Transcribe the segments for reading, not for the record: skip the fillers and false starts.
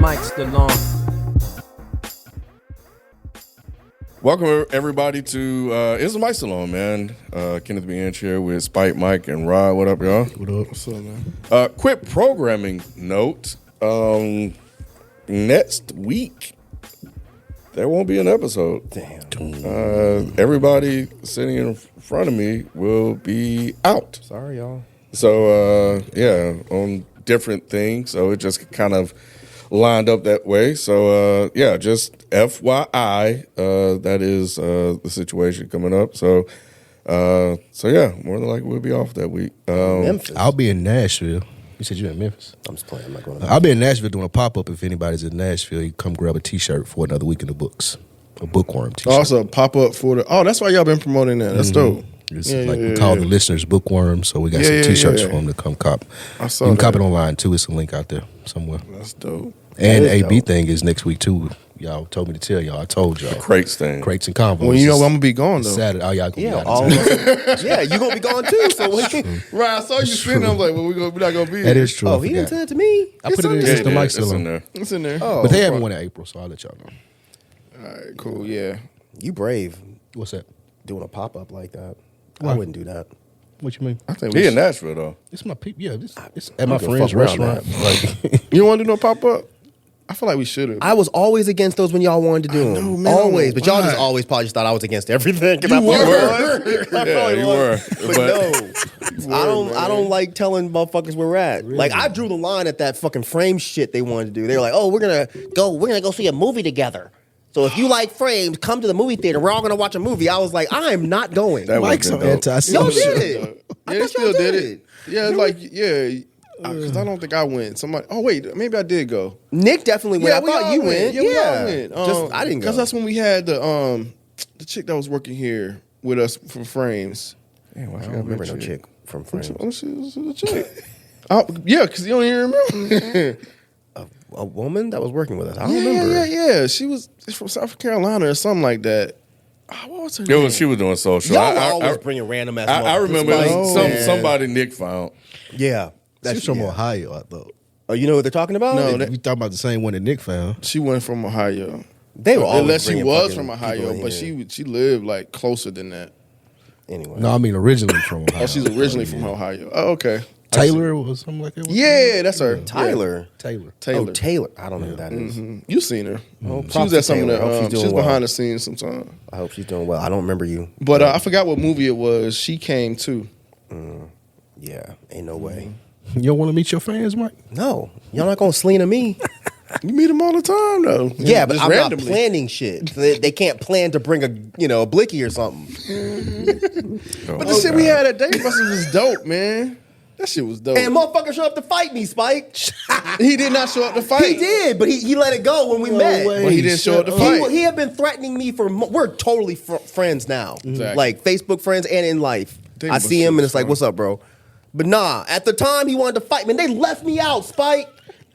mic's still on. Welcome everybody to Is the Mic Still On, man? Kenneth B. Inch here with Spike, Mike, and Rod. What up, y'all? What up? What's up, man? Quick programming note. Next week, there won't be an episode. Damn. Everybody sitting in front of me will be out. Sorry, y'all. So, on different things. So it just kind of lined up that way. So, just FYI, that is the situation coming up. So, more than likely we'll be off that week. Memphis. I'll be in Nashville. You said you're in Memphis? I'm just playing. I'm not going. I'll be in Nashville doing a pop-up. If anybody's in Nashville, you come grab a T-shirt for another week in the books. A bookworm T-shirt. Also, pop up for the. Oh, that's why y'all been promoting that. That's dope. It's we call the listeners bookworms, so we got some T-shirts for them to come cop. I saw you can that. cop it online too. It's a link out there somewhere. That's dope. And That is AB dope. thing is next week too. Y'all told me to tell y'all. I told y'all. Crates thing. Crates and convos. Well, you know I'm gonna be gone though. Saturday. Oh, y'all gonna be Yeah, out all of of town. us. Yeah, you gonna be gone too. So Right, I saw you sitting. I'm like, well, we're not gonna be. That here. is true. oh, I he didn't forgot. send it to me. I put it in on just the Yeah, mic it's still in on. there. It's in there. Oh, But they haven't won in April, so I'll let y'all know. All right, cool. Yeah. you brave What's that? doing a pop up like that. Why? I wouldn't do that. What you mean? I think He we in Nashville, though. It's my people. Yeah, it's at I'm my gonna friend's fuck around restaurant. Like, You don't want to do no pop up? I feel like we should have. I was always against those when y'all wanted to do them. know, man. Always, but y'all Why? just always probably just thought I was against everything. You were. Yeah, you were. But no, I don't like telling motherfuckers where we're at. Like I drew the line at that fucking frame shit they wanted to do. They were like, "Oh, we're gonna go see a movie together. So if you like Frames, come to the movie theater. We're all gonna watch a movie." I was like, "I am not going." That Mike's would've so been dope. Y'all anti-social. did it. Yeah, they thought still y'all did did. it. Yeah, it's like because I don't think I went. Somebody. Oh wait, maybe I did go. Nick definitely went. I we thought all you went. Yeah, we all went. Just I didn't go. Because that's when we had the chick that was working here with us for Frames. Damn, I don't remember no chick from Frames. Oh, she was the chick. Yeah, because you don't even remember. A woman that was working with us. I don't Yeah, remember. yeah. She was from South Carolina or something like that. What was her name? She was doing social. Y'all always bringing random ass. I remember motherfuckers. No, man. somebody Nick found. Yeah, She's from Ohio, I thought. Oh, you know what they're talking about? No, We talking about the same one that Nick found. She went from Ohio. they were always Unless she bringing was fucking from people Ohio, in but here. she lived like closer than that. anyway. No, I mean originally from Ohio. Oh, she's originally from Ohio. Oh, okay. Taylor or something like that. Yeah, that's her. Tyler. Taylor. Taylor. Oh, Taylor. I don't know who that is. You seen her. Oh, She props was to at some of Taylor. the. I hope she's doing She's well. behind the scenes sometimes. I hope she's doing well. I don't remember you. But I forgot what movie it was. She came too. Yeah, ain't no way. You don't want to meet your fans, Mike? No, y'all not gonna Selena me. You meet them all the time though. Yeah, but Just I'm randomly. not planning shit. They can't plan to bring a blicky or something. But the shit we had at Dave Busters was dope, man. That shit was dope. And motherfucker showed up to fight me, Spike. He did not show up to fight. He did, but he let it go when we met. way. But he didn't show up to fight. He had been threatening me for. We're totally friends now, Exactly. like Facebook friends and in life. Dave I see him Buster's and it's like, fun. "What's up, bro?" But nah, at the time he wanted to fight me. And they left me out, Spike.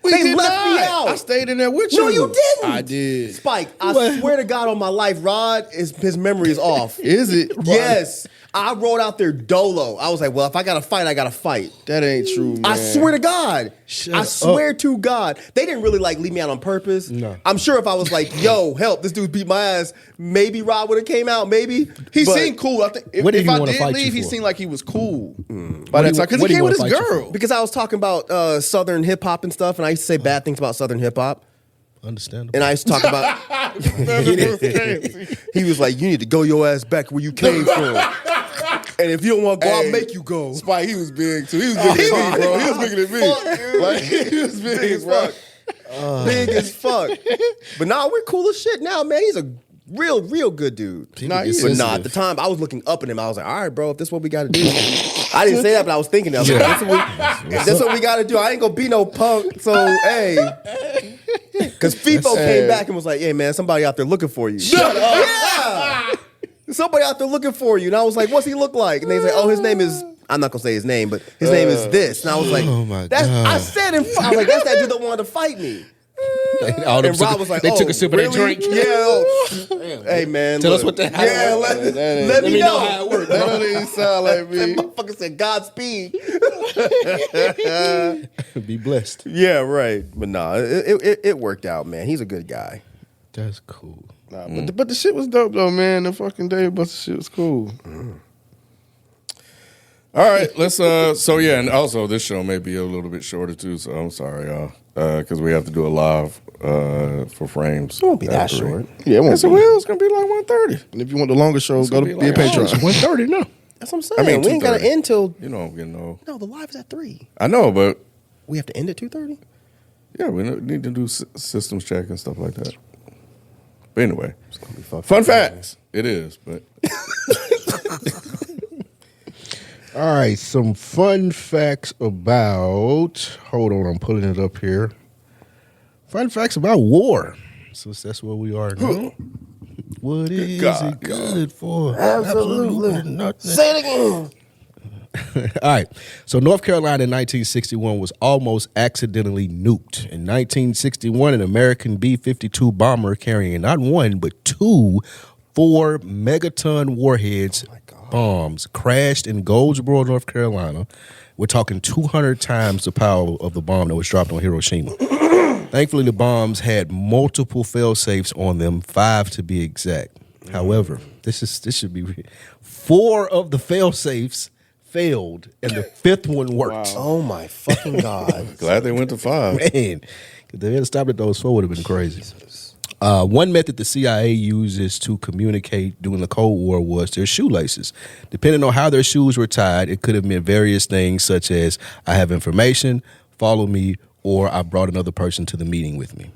We they did left me not. out. I stayed in there with you. No, you didn't. I did. Spike, I swear to God on my life, Rod, his memory is off. Is it? Yes. I rode out there dolo. I was like, well, if I got to fight, I got to fight. That ain't true, man. I swear to God. Shut I swear to God. They didn't really like leave me out on purpose. No. I'm sure if I was like, yo, help, this dude beat my ass, maybe Rod would have came out, maybe. He But- seemed cool. I think if, What did if he I wanna did fight leave, you he for? seemed like he was cool by What that do time you- because what he do came you with wanna his fight you girl. Because I was talking about Southern hip hop and stuff, and I used to say bad things about Southern hip hop. Understandable. And I used to talk about. He was like, you need to go your ass back where you came from. And if you don't want to go, I'll make you go. Spike, he was big too. He was bigger than me, bro. He was bigger than me. Fuck, dude. Like he was big, as bro. fuck. Big as fuck. But nah, we're cool as shit now, man. He's a real good dude. Nah, he But is. nah, at the time, I was looking up at him. I was like, all right, bro, if this is what we got to do. I didn't say that, but I was thinking that. If this is what we got to do. I ain't going to be no punk. So, hey. Because FIFO came back and was like, hey, man, somebody out there looking for you. Shut up. Yeah. Somebody out there looking for you. And I was like, what's he look like? And they say, oh, his name is, I'm not going to say his name, but his name is this. And I was like, Oh, my that's, God. I said, I was like, that's that dude that wanted to fight me. And Rob was like, they took "Oh, a sip of that really? drink. Yeah. Oh. Hey, man. Tell look. us what the hell. Yeah, let me Let me know know. how it works. That don't even sound like That me. motherfucker said Godspeed. Be blessed. Yeah, right. But nah, it worked out, man. He's a good guy. That's cool. Nah, but the shit was dope though, man. The fucking Dave Buster shit was cool. All right, let's. So yeah, and also this show may be a little bit shorter too. So I'm sorry, y'all, because we have to do a live for frames. It won't be that short. Yeah, it won't Yes, it be. will. It's gonna be like 1:30. And if you want the longer show, go to gonna be be a like Patreon. hours. 1:30 now. That's what I'm saying. I mean, we ain't got to 2:30. end till. You know, I'm getting old. No, the live is at 3. I know, but We have to end at 2:30. yeah, we need to do systems check and stuff like that. But anyway, It's gonna be fucking fun crazy. facts. It is, but All right, some fun facts about. Hold on, I'm pulling it up here. Fun facts about war. Since that's where we are now. What is God, it good for? Absolutely. nothing. Say it again. All right. So North Carolina in 1961 was almost accidentally nuked. In 1961, an American B-52 bomber carrying not one, but 2 4-megaton warheads bombs crashed in Goldsboro, North Carolina. We're talking 200 times the power of the bomb that was dropped on Hiroshima. Thankfully, the bombs had multiple fail-safes on them, 5 to be exact. However, this should be 4 of the fail-safes failed, and the 5th one worked. Oh my fucking god. glad they went to 5. Man, if they had stopped at those 4, would have been crazy. One method the CIA uses to communicate during the Cold War was their shoelaces. Depending on how their shoes were tied, it could have meant various things such as, I have information, follow me, or I brought another person to the meeting with me.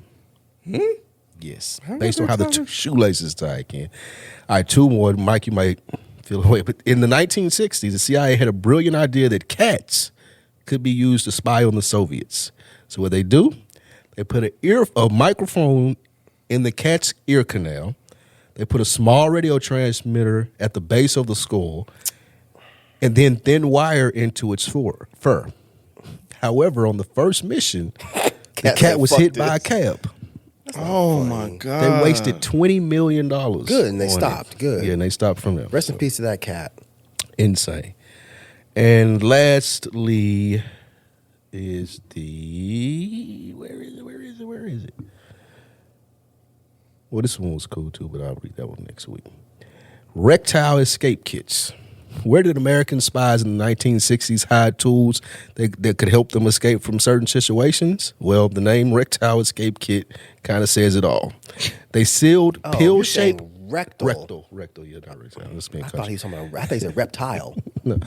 Yes. Based on how the shoelaces tied, Ken. All right, 2 more. Mike, you might feel away. But in the 1960s, the CIA had a brilliant idea that cats could be used to spy on the Soviets. So what they do, they put a microphone in the cat's ear canal. They put a small radio transmitter at the base of the skull, and then thin wire into its fur. However, on the first mission, the cat was hit by a cab. Oh my god. They wasted $20 million. Good, and they on stopped. it. Good. Yeah, and they stopped from there. Rest in peace to that cat. Insane. And lastly is the where is it? Well, this one was cool too, but I'll read that one next week. Rectile escape kits. Where did American spies in the 1960s hide tools that could help them escape from certain situations? Well, the name Rectile Escape Kit kind of says it all. They sealed pill-shaped... Rectal. Rectal, yeah, not rectile. I thought he was talking about. I thought he said reptile. No.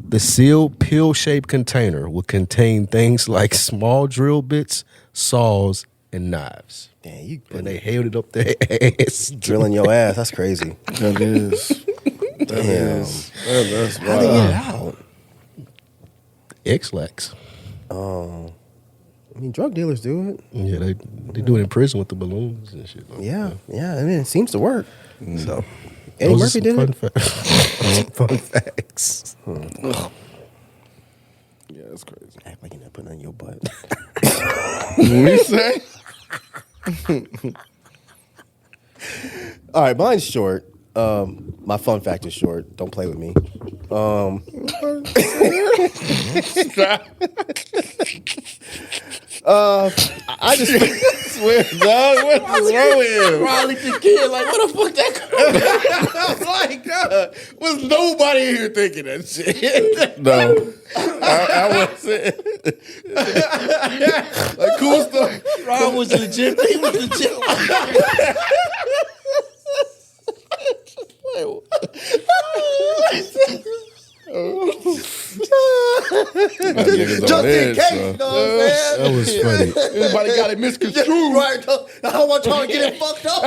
The sealed pill-shaped container will contain things like small drill bits, saws, and knives. Damn, you And they held it up their ass. drilling your ass. That's crazy. That is. Damn. That's How they wild. get it out? X-Lax. Oh, I mean, drug dealers do it. Yeah, they do it in prison with the balloons and shit. Yeah. I mean, it seems to work. So, Eddie Those are Murphy some did fun it. fun facts. Yeah, that's crazy. Act like you're not putting it in your butt. What you say? All right, mine's short. My fun fact is short. Don't play with me. I just Swear, dog. What's wrong with him? Riley the kid, like, what the fuck that? I was like, was nobody in here thinking that shit? No. I wasn't. Like, cool stuff. Ron was legit. He was legit. Just in case, you know what I'm saying? That was funny. Everybody got it misconstrued. Right, I don't want y'all to get it fucked up.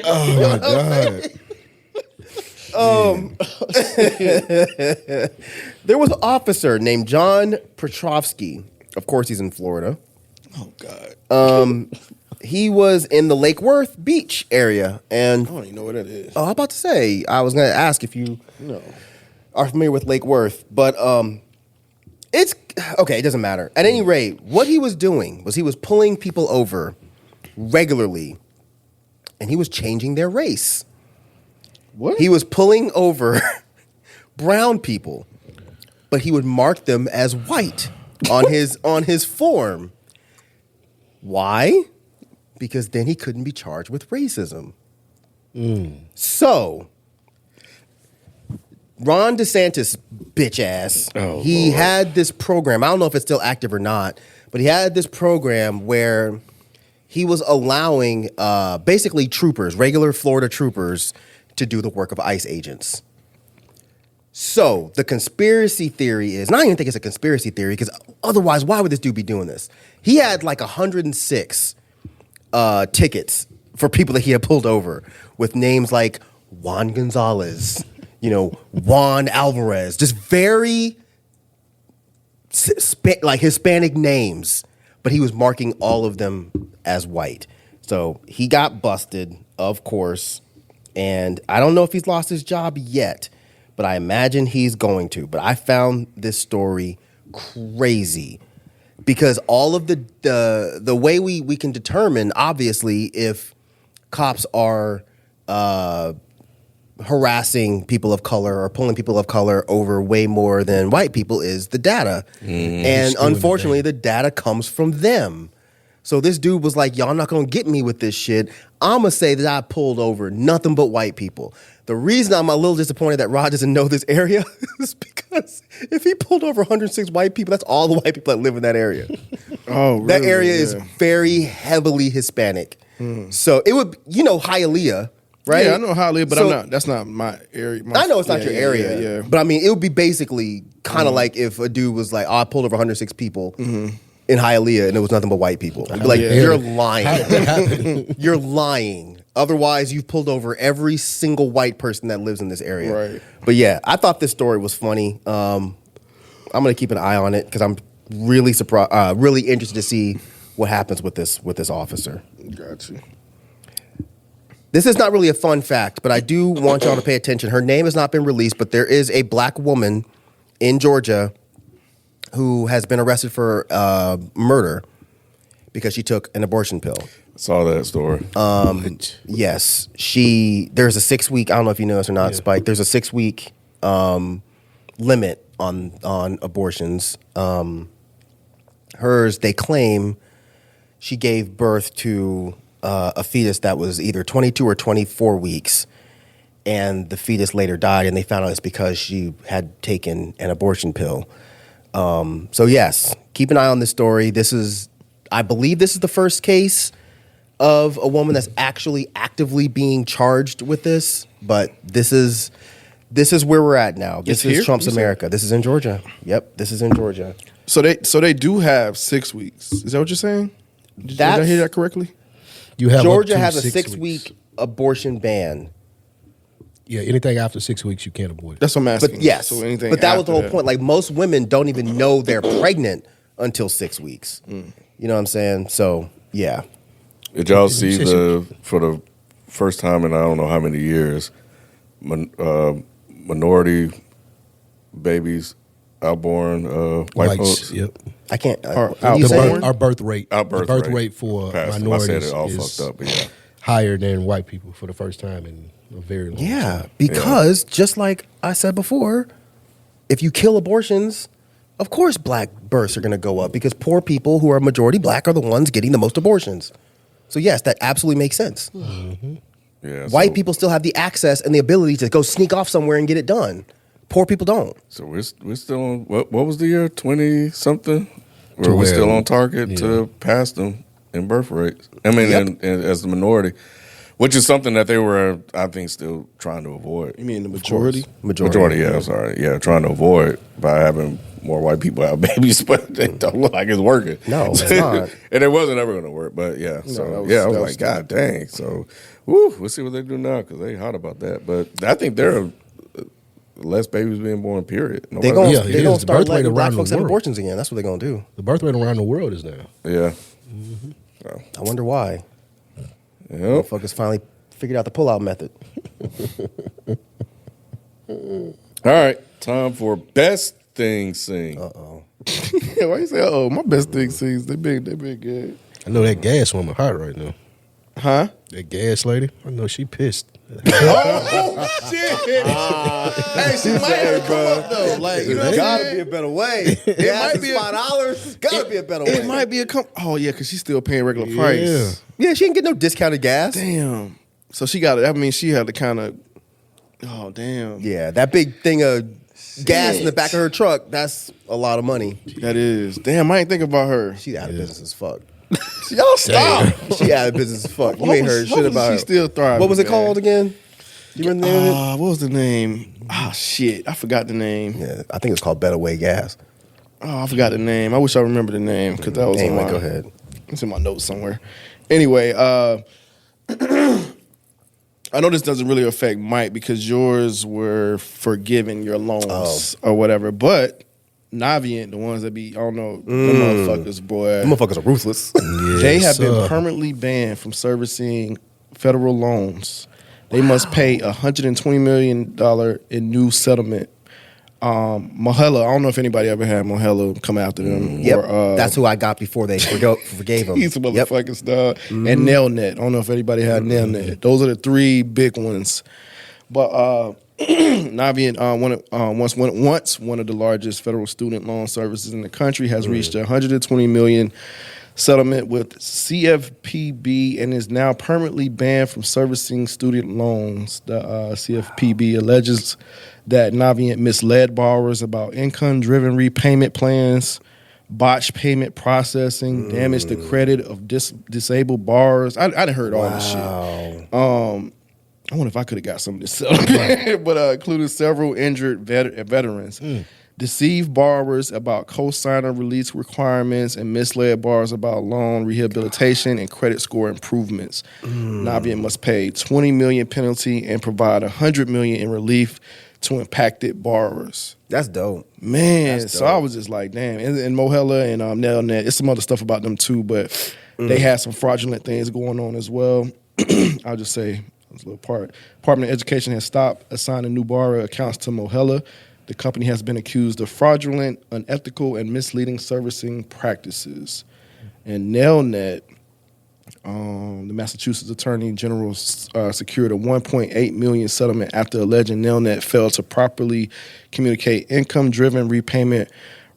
Oh my god. There was an officer named John Petrovsky. Of course, he's in Florida. Oh, God. He was in the Lake Worth Beach area, and I don't even know what that is. I'm about to say, I was going to ask if you are familiar with Lake Worth, but it's okay. It doesn't matter. At any rate, what he was doing was he was pulling people over regularly, and he was changing their race. What? He was pulling over brown people, but he would mark them as white on his form. Why? Because then he couldn't be charged with racism. So, Ron DeSantis, bitch ass, he had this program. I don't know if it's still active or not, but he had this program where he was allowing basically troopers, regular Florida troopers, to do the work of ICE agents. So the conspiracy theory is, and I don't even think it's a conspiracy theory, because otherwise, why would this dude be doing this? He had like 106 tickets for people that he had pulled over with names like Juan Gonzalez, Juan Alvarez, just very like Hispanic names, but he was marking all of them as white. So he got busted, of course, and I don't know if he's lost his job yet, but I imagine he's going to. But I found this story crazy because all of the way we can determine, obviously, if cops are harassing people of color or pulling people of color over way more than white people is the data. And unfortunately, the data comes from them. So this dude was like, y'all not going to get me with this shit. I'm going to say that I pulled over nothing but white people. The reason I'm a little disappointed that Rod doesn't know this area is because if he pulled over 106 white people, that's all the white people that live in that area. Oh, really? That area is very heavily Hispanic. So it would, Hialeah, right? Yeah, I know Hialeah, but that's not my area. I know it's not your area. Yeah. But I mean, it would be basically kind of like if a dude was like, I pulled over 106 people in Hialeah and it was nothing but white people. I'd be like, you're lying. You're lying. Otherwise, you've pulled over every single white person that lives in this area. Right. But yeah, I thought this story was funny. I'm going to keep an eye on it because I'm really surprised, really interested to see what happens with this officer. Gotcha. This is not really a fun fact, but I do want y'all to pay attention. Her name has not been released, but there is a black woman in Georgia who has been arrested for murder because she took an abortion pill. Saw that story. Yes, there's a 6-week. I don't know if you know this or not, Spike. There's a 6-week limit on abortions. Hers, they claim, she gave birth to a fetus that was either 22 or 24 weeks, and the fetus later died, and they found out it's because she had taken an abortion pill. So yes, keep an eye on this story. I believe this is the first case of a woman that's actually actively being charged with this, but this is where we're at now. This is Trump's America. This is in Georgia. Yep, this is in Georgia. So they do have 6 weeks. Is that what you're saying? Did I hear that correctly? Georgia has a 6-week abortion ban. Yeah, anything after 6 weeks, you can't abort. That's what I'm asking. But yes, so anything but that was the whole that. point. Like most women don't even know they're pregnant until 6 weeks. You know what I'm saying? So yeah. Did y'all see for the first time in I don't know how many years, minority babies outborn white folks? Yep. I can't. Our birth rate. Our birth rate for passed. minorities I said it all is fucked up, but yeah. higher than white people for the first time in a very long time. Yeah, because just like I said before, if you kill abortions, of course black births are going to go up because poor people who are majority black are the ones getting the most abortions. So yes, that absolutely makes sense. Mm-hmm. Yeah, White people still have the access and the ability to go sneak off somewhere and get it done. Poor people don't. So we're still on, what was the year, 20-something? Where we're still on target to pass them in birth rates. I mean, as the minority, which is something that they were, I think, still trying to avoid. You mean the majority? Majority, yeah, sorry. Yeah, trying to avoid by having more white people have babies, but it don't look like it's working. No, it's not. And it wasn't ever going to work, but yeah. So, I was like, God dang. So, we'll see what they do now because they hot about that. But I think there are less babies being born, period. They're going to start letting black around folks the have world. abortions again. That's what they're going to do. The birth rate around the world is now. Yeah. Mm-hmm. So, I wonder why. yep. Motherfuckers finally figured out the pull-out method. All right, time for best thing sing. Uh-oh. Why you say, my best thing sings, they big good. I know that gas woman hot right now. Huh? That gas lady, I know she pissed. Oh shit! Hey, she might have come up though. Like, you know what I'm Gotta saying? be a better way. It might might be be $5. Gotta be a better way. It might be Oh yeah, because she's still paying regular price. Yeah, she didn't get no discounted gas. Damn. So she got it. I mean, she had to kind of. Oh damn. Yeah, that big thing of gas in the back of her truck, that's a lot of money. That is. Damn, I ain't think about her. She out of business as fuck. Y'all stop. She out of business as fuck. You ain't heard shit Hopefully about her. She still thriving. What was it man. called again? You remember the name of it? What was the name? Ah, shit. I forgot the name. Yeah, I think it's called Better Way Gas. Oh, I forgot the name. I wish I remember the name because that was on Anyway, my, go ahead. It's in my notes somewhere. Anyway, I know this doesn't really affect Mike because yours were forgiven your loans or whatever, but Navient, the ones that be, I don't know, the motherfuckers, boy. Them motherfuckers are ruthless. They have been permanently banned from servicing federal loans. They must pay $120 million in new settlement. Mohela, I don't know if anybody ever had Mohela come after them. Yep, Or, that's who I got before they forgave him. These motherfuckers, dog. And Nailnet. I don't know if anybody had Nailnet. Those are the three big ones. But Navient, once one of the largest federal student loan services in the country, has reached a $120 million settlement with CFPB and is now permanently banned from servicing student loans. The CFPB alleges that Navient misled borrowers about income-driven repayment plans, botched payment processing, damaged the credit of disabled borrowers. I done heard all this shit. I wonder if I could have got some of this settlement, but included several injured veterans. Deceived borrowers about cosigner release requirements and misled borrowers about loan rehabilitation and credit score improvements. Navient must pay $20 million penalty and provide $100 million in relief to impacted borrowers. That's dope. Man, That's so dope. I was just like, damn. And Mohela and Nailnet, it's some other stuff about them too, but they had some fraudulent things going on as well. I'll just say this little part. Department of Education has stopped assigning new borrower accounts to Mohela. The company has been accused of fraudulent, unethical, and misleading servicing practices. And Nailnet, the Massachusetts Attorney General secured a $1.8 million settlement after alleging Nailnet failed to properly communicate income-driven repayment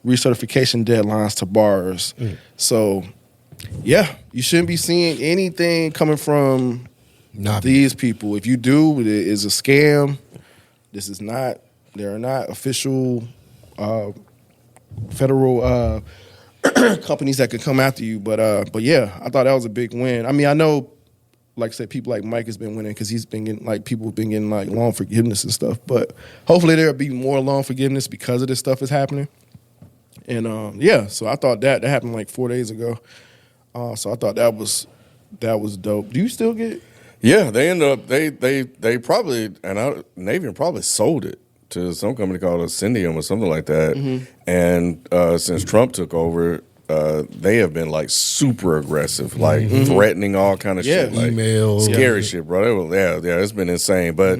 recertification deadlines to borrowers. So, yeah, you shouldn't be seeing anything coming from these people. If you do, it is a scam. This is not. There are not official federal companies that could come after you. But yeah, I thought that was a big win. I mean, I know, like I said, people like Mike has been winning because he's been getting, like, people have been getting, like, loan forgiveness and stuff. But hopefully there'll be more loan forgiveness because of this stuff is happening. And yeah, so I thought that happened like 4 days ago. So I thought that was dope. Do you still get? Yeah, they ended up they probably, and Navient probably sold it to some company called Ascendium or something like that. And since Trump took over, they have been like super aggressive, like threatening all kind of shit, like emails, scary shit, bro. It's been insane. But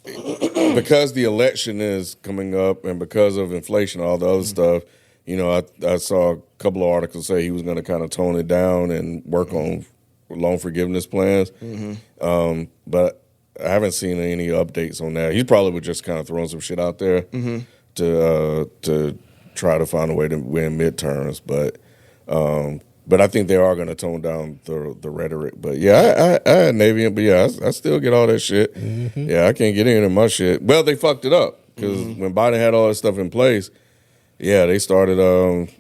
because the election is coming up and because of inflation, all the other stuff, you know, I saw a couple of articles say he was going to kind of tone it down and work on loan forgiveness plans. But I haven't seen any updates on that. He probably was just kind of throwing some shit out there to try to find a way to win midterms. But I think they are going to tone down the rhetoric. But yeah, I had Navient, but yeah, I still get all that shit. Yeah, I can't get any of my shit. Well, they fucked it up because when Biden had all that stuff in place, yeah, they started.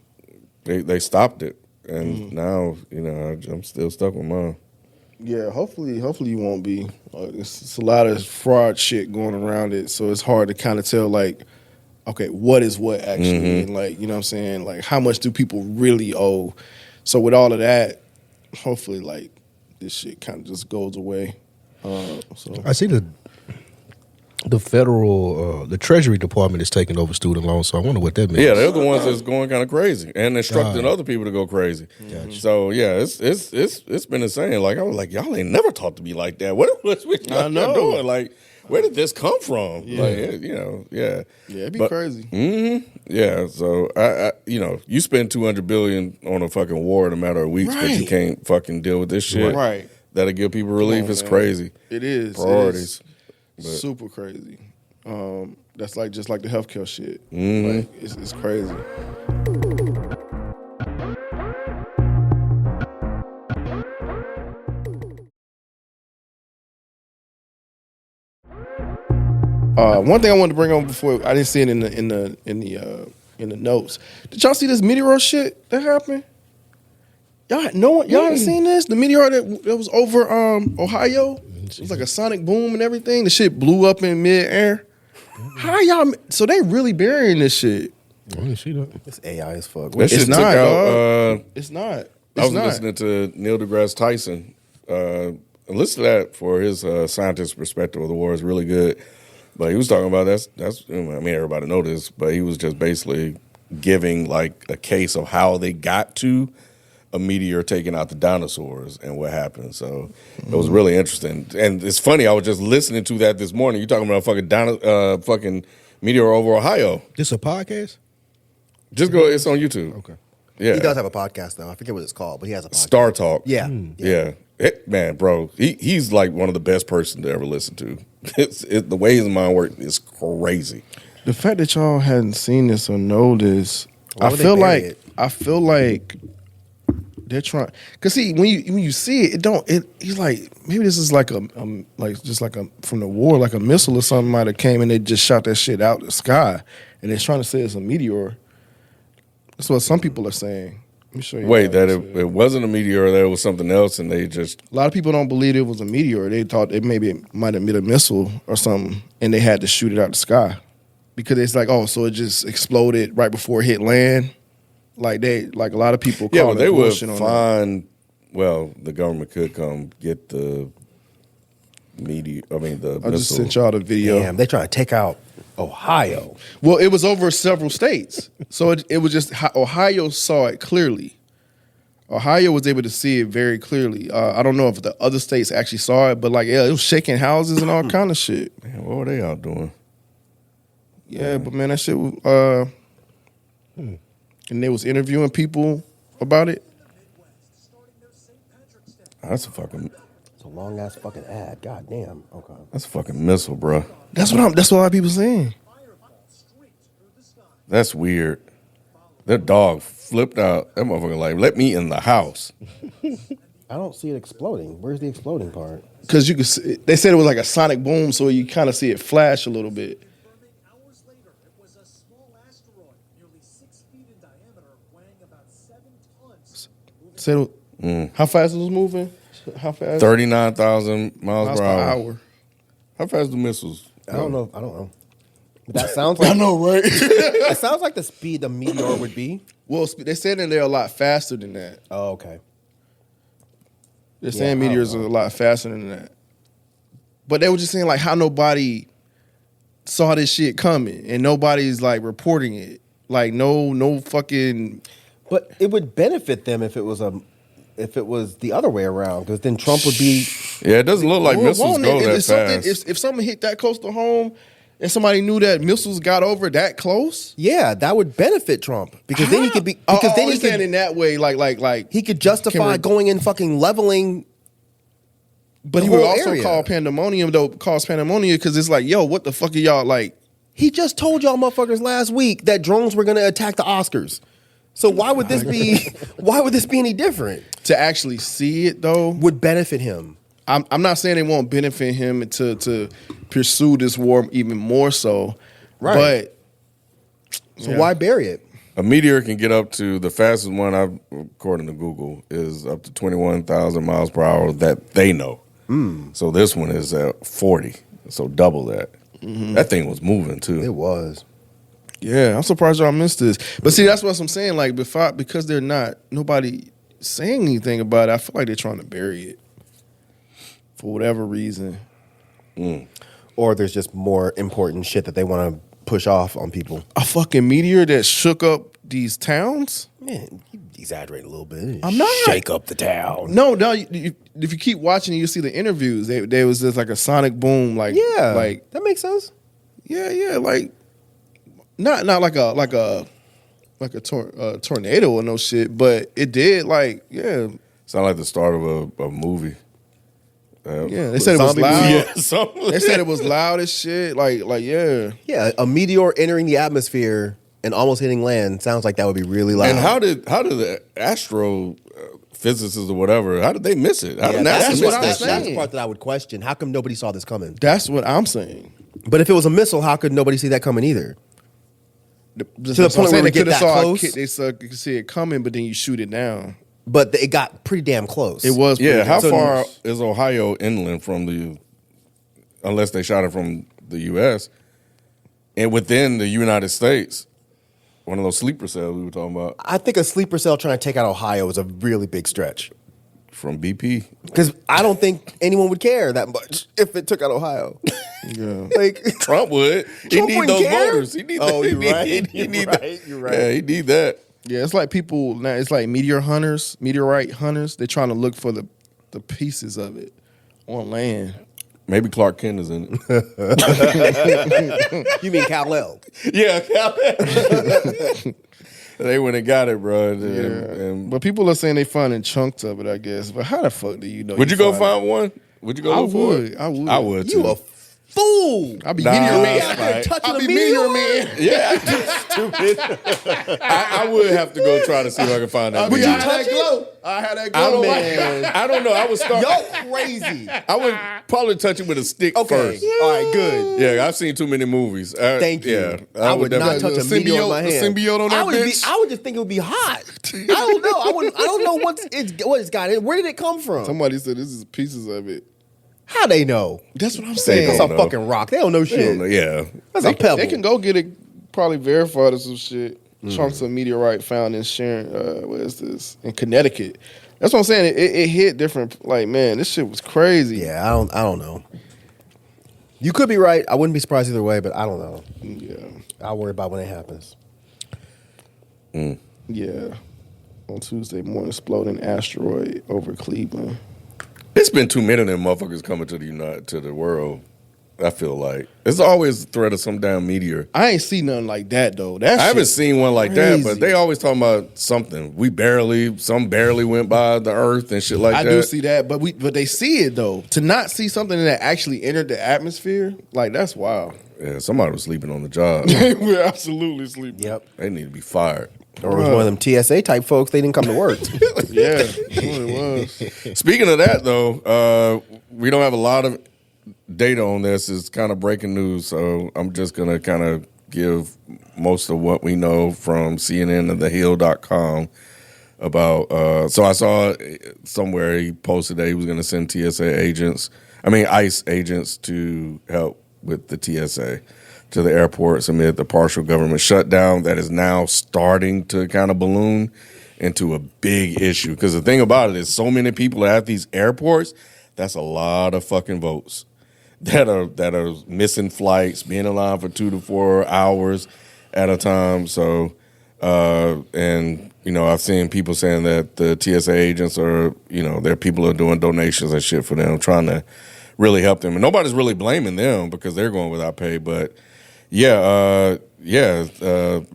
They stopped it, and now you know I'm still stuck with mine. Yeah, hopefully you won't be. It's a lot of fraud shit going around it, so it's hard to kind of tell, like, okay, what is what actually, and, like, you know what I'm saying, like, how much do people really owe? So with all of that, hopefully, like, this shit kind of just goes away. So I see the federal, the Treasury Department is taking over student loans, so I wonder what that means. Yeah, they're the ones that's going kind of crazy and instructing other people to go crazy. So yeah, it's been insane. Like I was like, y'all ain't never talked to me like that. What y'all doing? Like, where did this come from? Yeah. Like, you know, yeah, it'd be crazy. Yeah, so I you know, you spend $200 billion on a fucking war in a matter of weeks, but you can't fucking deal with this shit. Right. that'll give people relief. It's man. crazy. It is. Priorities. It is super crazy. That's like just like the healthcare shit. Mm-hmm. Like, it's crazy. One thing I wanted to bring on before I didn't see it in the notes. Did y'all see this meteor shit that happened? Y'all haven't seen this? The meteor that was over Ohio. It was like a sonic boom and everything. The shit blew up in midair. How y'all? So they really burying this shit. I didn't see that. It's AI as fuck. That shit It's took not, out. dog. It's not. I was listening to Neil deGrasse Tyson. Listen to that for his scientist perspective of the war is really good. But he was talking about that's. I mean, everybody knows this, but he was just basically giving like a case of how they got to a meteor taking out the dinosaurs and what happened. So it was really interesting. And it's funny. I was just listening to that this morning. You talking about a fucking meteor over Ohio? This a podcast? Just go. It's on YouTube. Okay. Yeah. He does have a podcast though. I forget what it's called, but he has a podcast. Star Talk. Yeah. Yeah. Man, bro, he's like one of the best person to ever listen to. The way his mind works is crazy. The fact that y'all hadn't seen this or know this, Why I would they feel bury like it? they're trying. Cause see, when you see it, he's like maybe this is like from the war, like a missile or something might have came and they just shot that shit out the sky, and they're trying to say it's a meteor. That's what some people are saying. Let me show you. Wait, that it wasn't a meteor, that it was something else, and they just A lot of people don't believe it was a meteor. They thought it might have been a missile or something, and they had to shoot it out the sky because it's like, oh, so it just exploded right before it hit land. Like a lot of people. yeah, call but they would bullshit on that. find. Well, the government could come get the meteor. I mean, the I just missile. sent y'all the video. Damn, they trying to take out Ohio. Well, it was over several states, so it was just Ohio saw it clearly. Ohio was able to see it very clearly. I don't know if the other states actually saw it, but like, yeah, it was shaking houses and all kind of shit. Man, what were they out doing? Yeah, but man, that shit was. And they was interviewing people about it. That's a fucking. It's a long ass fucking ad. God damn. Okay. That's a fucking missile, bro. That's what a lot of people saying. That's weird. That dog flipped out. That motherfucker like, let me in the house. I don't see it exploding. Where's the exploding part? Because you could see, they said it was like a sonic boom, so you kind of see it flash a little bit. Hours later, it was a small asteroid, nearly 6 feet in diameter, weighing about 7 tons. Said how fast it was moving? How fast? 39,000 miles miles per per hour. hour. How fast do missiles? I don't know. But that sounds like I know, right? it sounds like the speed the meteor would be. Well, they said that they're a lot faster than that. Oh, okay. They're saying I don't meteors are know. a lot faster than that. But they were just saying like how nobody saw this shit coming and nobody's like reporting it. Like no fucking. But it would benefit them if it was the other way around, because then Trump would be. Yeah, it doesn't look like Well, missiles won't go it? that If something- fast. If something hit that close to home, and somebody knew that missiles got over that close, Yeah, that would benefit Trump, because then he could be. Because then he's saying in that way, like he could justify Can we- going and fucking leveling. But the he would whole also area. cause pandemonium because it's like, yo, what the fuck are y'all like? He just told y'all motherfuckers last week that drones were going to attack the Oscars. So why would this be? Why would this be any different? To actually see it though, Would benefit him. I'm not saying it won't benefit him to pursue this war even more so, Right. But So yeah. why bury it? A meteor can get up to, the fastest one, according to Google, is up to 21,000 miles per hour that they know. So this one is at 40, so double that. That thing was moving too. It was. Yeah, I'm surprised y'all missed this. But see, that's what I'm saying. Like, because they're not nobody saying anything about it, I feel like they're trying to bury it for whatever reason. Or there's just more important shit that they want to push off on people. A fucking meteor that shook up these towns. Man, you exaggerate a little bit. I'm not. Shake up the town. No. If you keep watching, you see the interviews. There was just like a sonic boom. Like Yeah, like that makes sense. yeah, like not like a tornado or no shit, but it did like yeah. Sound like the start of a movie. Yeah, they said it was Zombie loud. movie. Yeah, something. They said it was loud as shit. Like yeah. Yeah, a meteor entering the atmosphere and almost hitting land sounds like that would be really loud. And how did the astro physicists or whatever? How did they miss it? How did NASA that's miss what I'm that? That's saying. the part that I would question. How come nobody saw this coming? That's what I'm saying. But if it was a missile, how could nobody see that coming either? To the point where we get that close? They could see it coming, but then you shoot it down. But it got pretty damn close. It was. Yeah, pretty how good. far is Ohio inland from unless they shot it from the U.S. and within the United States? One of those sleeper cells we were talking about I think a sleeper cell trying to take out Ohio is a really big stretch. from BP. Because I don't think anyone would care that much if it took out Ohio. Yeah. Like Trump would. He Trump need wouldn't those care? voters. He need Oh, that. you're right. He need You're that. right. You're right. Yeah, he need that. Yeah, it's like people now. It's like meteorite hunters. They're trying to look for the pieces of it on land. Maybe Clark Kent is in it. You mean Kal-El? Yeah, they went and got it, bro. And But people are saying they finding chunks of it. I guess. But how the fuck do you know? would you go find one? Would you go I look for would. it? I would. I would too. You a fool. I'll be Nah, meteor that's man. right. Touching I'll a be meteor? meteor man. Yeah, I would have to go try to see if I can find that. Would you video. touch that glow? I had that glow. I don't know. I would start. Y'all crazy. I would probably touch it with a stick Okay. first. All right, good. Yeah, I've seen too many movies. Thank you. Yeah, I would not definitely- touch a meteor in my symbiote- hand. the symbiote on that bitch? I would just think it would be hot. I don't know. I don't know what it's got. Where did it come from? Somebody said this is pieces of it. How they know? That's what I'm They saying. That's don't a know. fucking rock. They don't know I shit. don't know, yeah. That's a pebble. They can go get it, probably verified or some shit. Chunks of meteorite found in Sharon, where is this? In Connecticut. That's what I'm saying. It hit different. Like, man, this shit was crazy. Yeah, I don't know. You could be right. I wouldn't be surprised either way, but I don't know. Yeah. I'll worry about when it happens. Yeah. On Tuesday morning, exploding asteroid over Cleveland. It's been too many of them motherfuckers coming to the world. I feel like it's always the threat of some damn meteor. I ain't see nothing like that though. I haven't shit seen one like that, crazy. but they always talking about something. Some barely went by the Earth and shit like I that. do see that, but they see it though. To not see something that actually entered the atmosphere, like that's wild. Yeah, somebody was sleeping on the job. We're absolutely sleeping. Yep. They need to be fired. Or it was one of them TSA type folks. They didn't come to work. Yeah, that's what it was. Speaking of that, though, we don't have a lot of data on this. It's kind of breaking news, so I'm just going to kind of give most of what we know from CNN and thehill.com about. So I saw somewhere he posted that he was going to send ICE agents to help with the TSA to the airports amid the partial government shutdown that is now starting to kind of balloon into a big issue. Because the thing about it is so many people at these airports, that's a lot of fucking votes that are missing flights, being in line for 2 to 4 hours at a time. So, and, you know, I've seen people saying that the TSA agents are, you know, their people are doing donations and shit for them, trying to really help them. And nobody's really blaming them because they're going without pay, but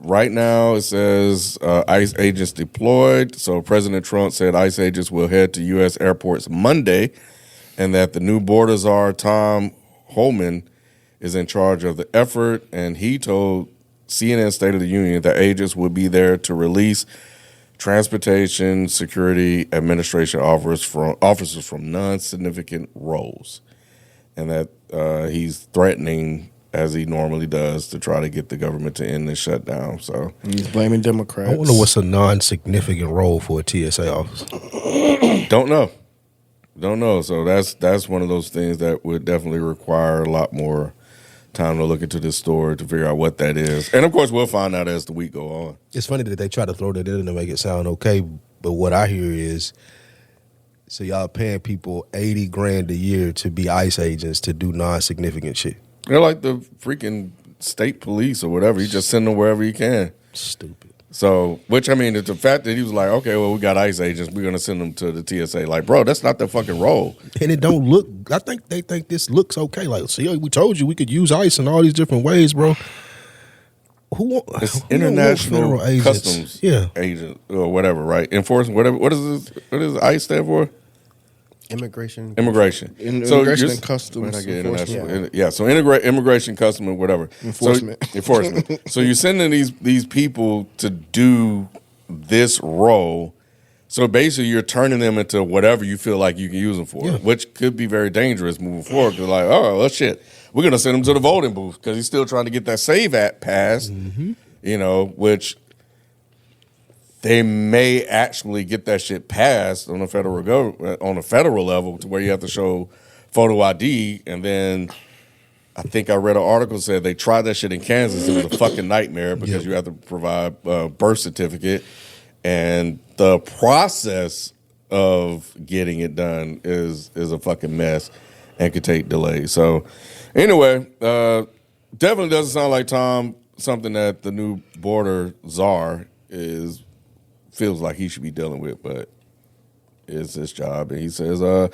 right now it says ICE agents deployed. So President Trump said ICE agents will head to U.S. airports Monday, and that the new border czar, Tom Homan, is in charge of the effort. And he told CNN State of the Union that agents will be there to release Transportation Security Administration officers from non-significant roles, and that he's threatening, as he normally does, to try to get the government to end this shutdown. So He's blaming Democrats. I wonder what's a non-significant role for a TSA officer. don't know. So that's one of those things that would definitely require a lot more time to look into this story to figure out what that is. And of course, we'll find out as the week go on. It's funny that they try to throw that in to make it sound okay, but what I hear is, so y'all paying people $80,000 a year to be ICE agents to do non-significant shit. They're like the freaking state police or whatever. You just send them wherever you can. Stupid. So, which I mean, it's the fact that he was like, okay, well, we got ICE agents, we're gonna send them to the TSA. Like, bro, that's not their fucking role. And it don't look, I think they think this looks okay. Like, see, we told you we could use ICE in all these different ways, bro. It's who international want federal agents? customs Yeah. agent or whatever, right? Enforcement, whatever. What does ICE stand for? Immigration. Immigration. Immigration you're- and customs where'd I get enforcement. international? Yeah. So immigration, customs, whatever. Enforcement. So, enforcement. So you're sending these people to do this role. So basically, you're turning them into whatever you feel like you can use them for, which could be very dangerous moving forward. Because like, oh well, shit, we're gonna send him to the voting booth because he's still trying to get that SAVE Act passed. You know, which they may actually get that shit passed on the federal level to where you have to show photo ID, and then I think I read an article said they tried that shit in Kansas. It was a fucking nightmare because you have to provide a birth certificate, and the process of getting it done is a fucking mess and could take delays. So anyway, definitely doesn't sound like something that the new border czar feels like he should be dealing with, but it's his job. And he says they'll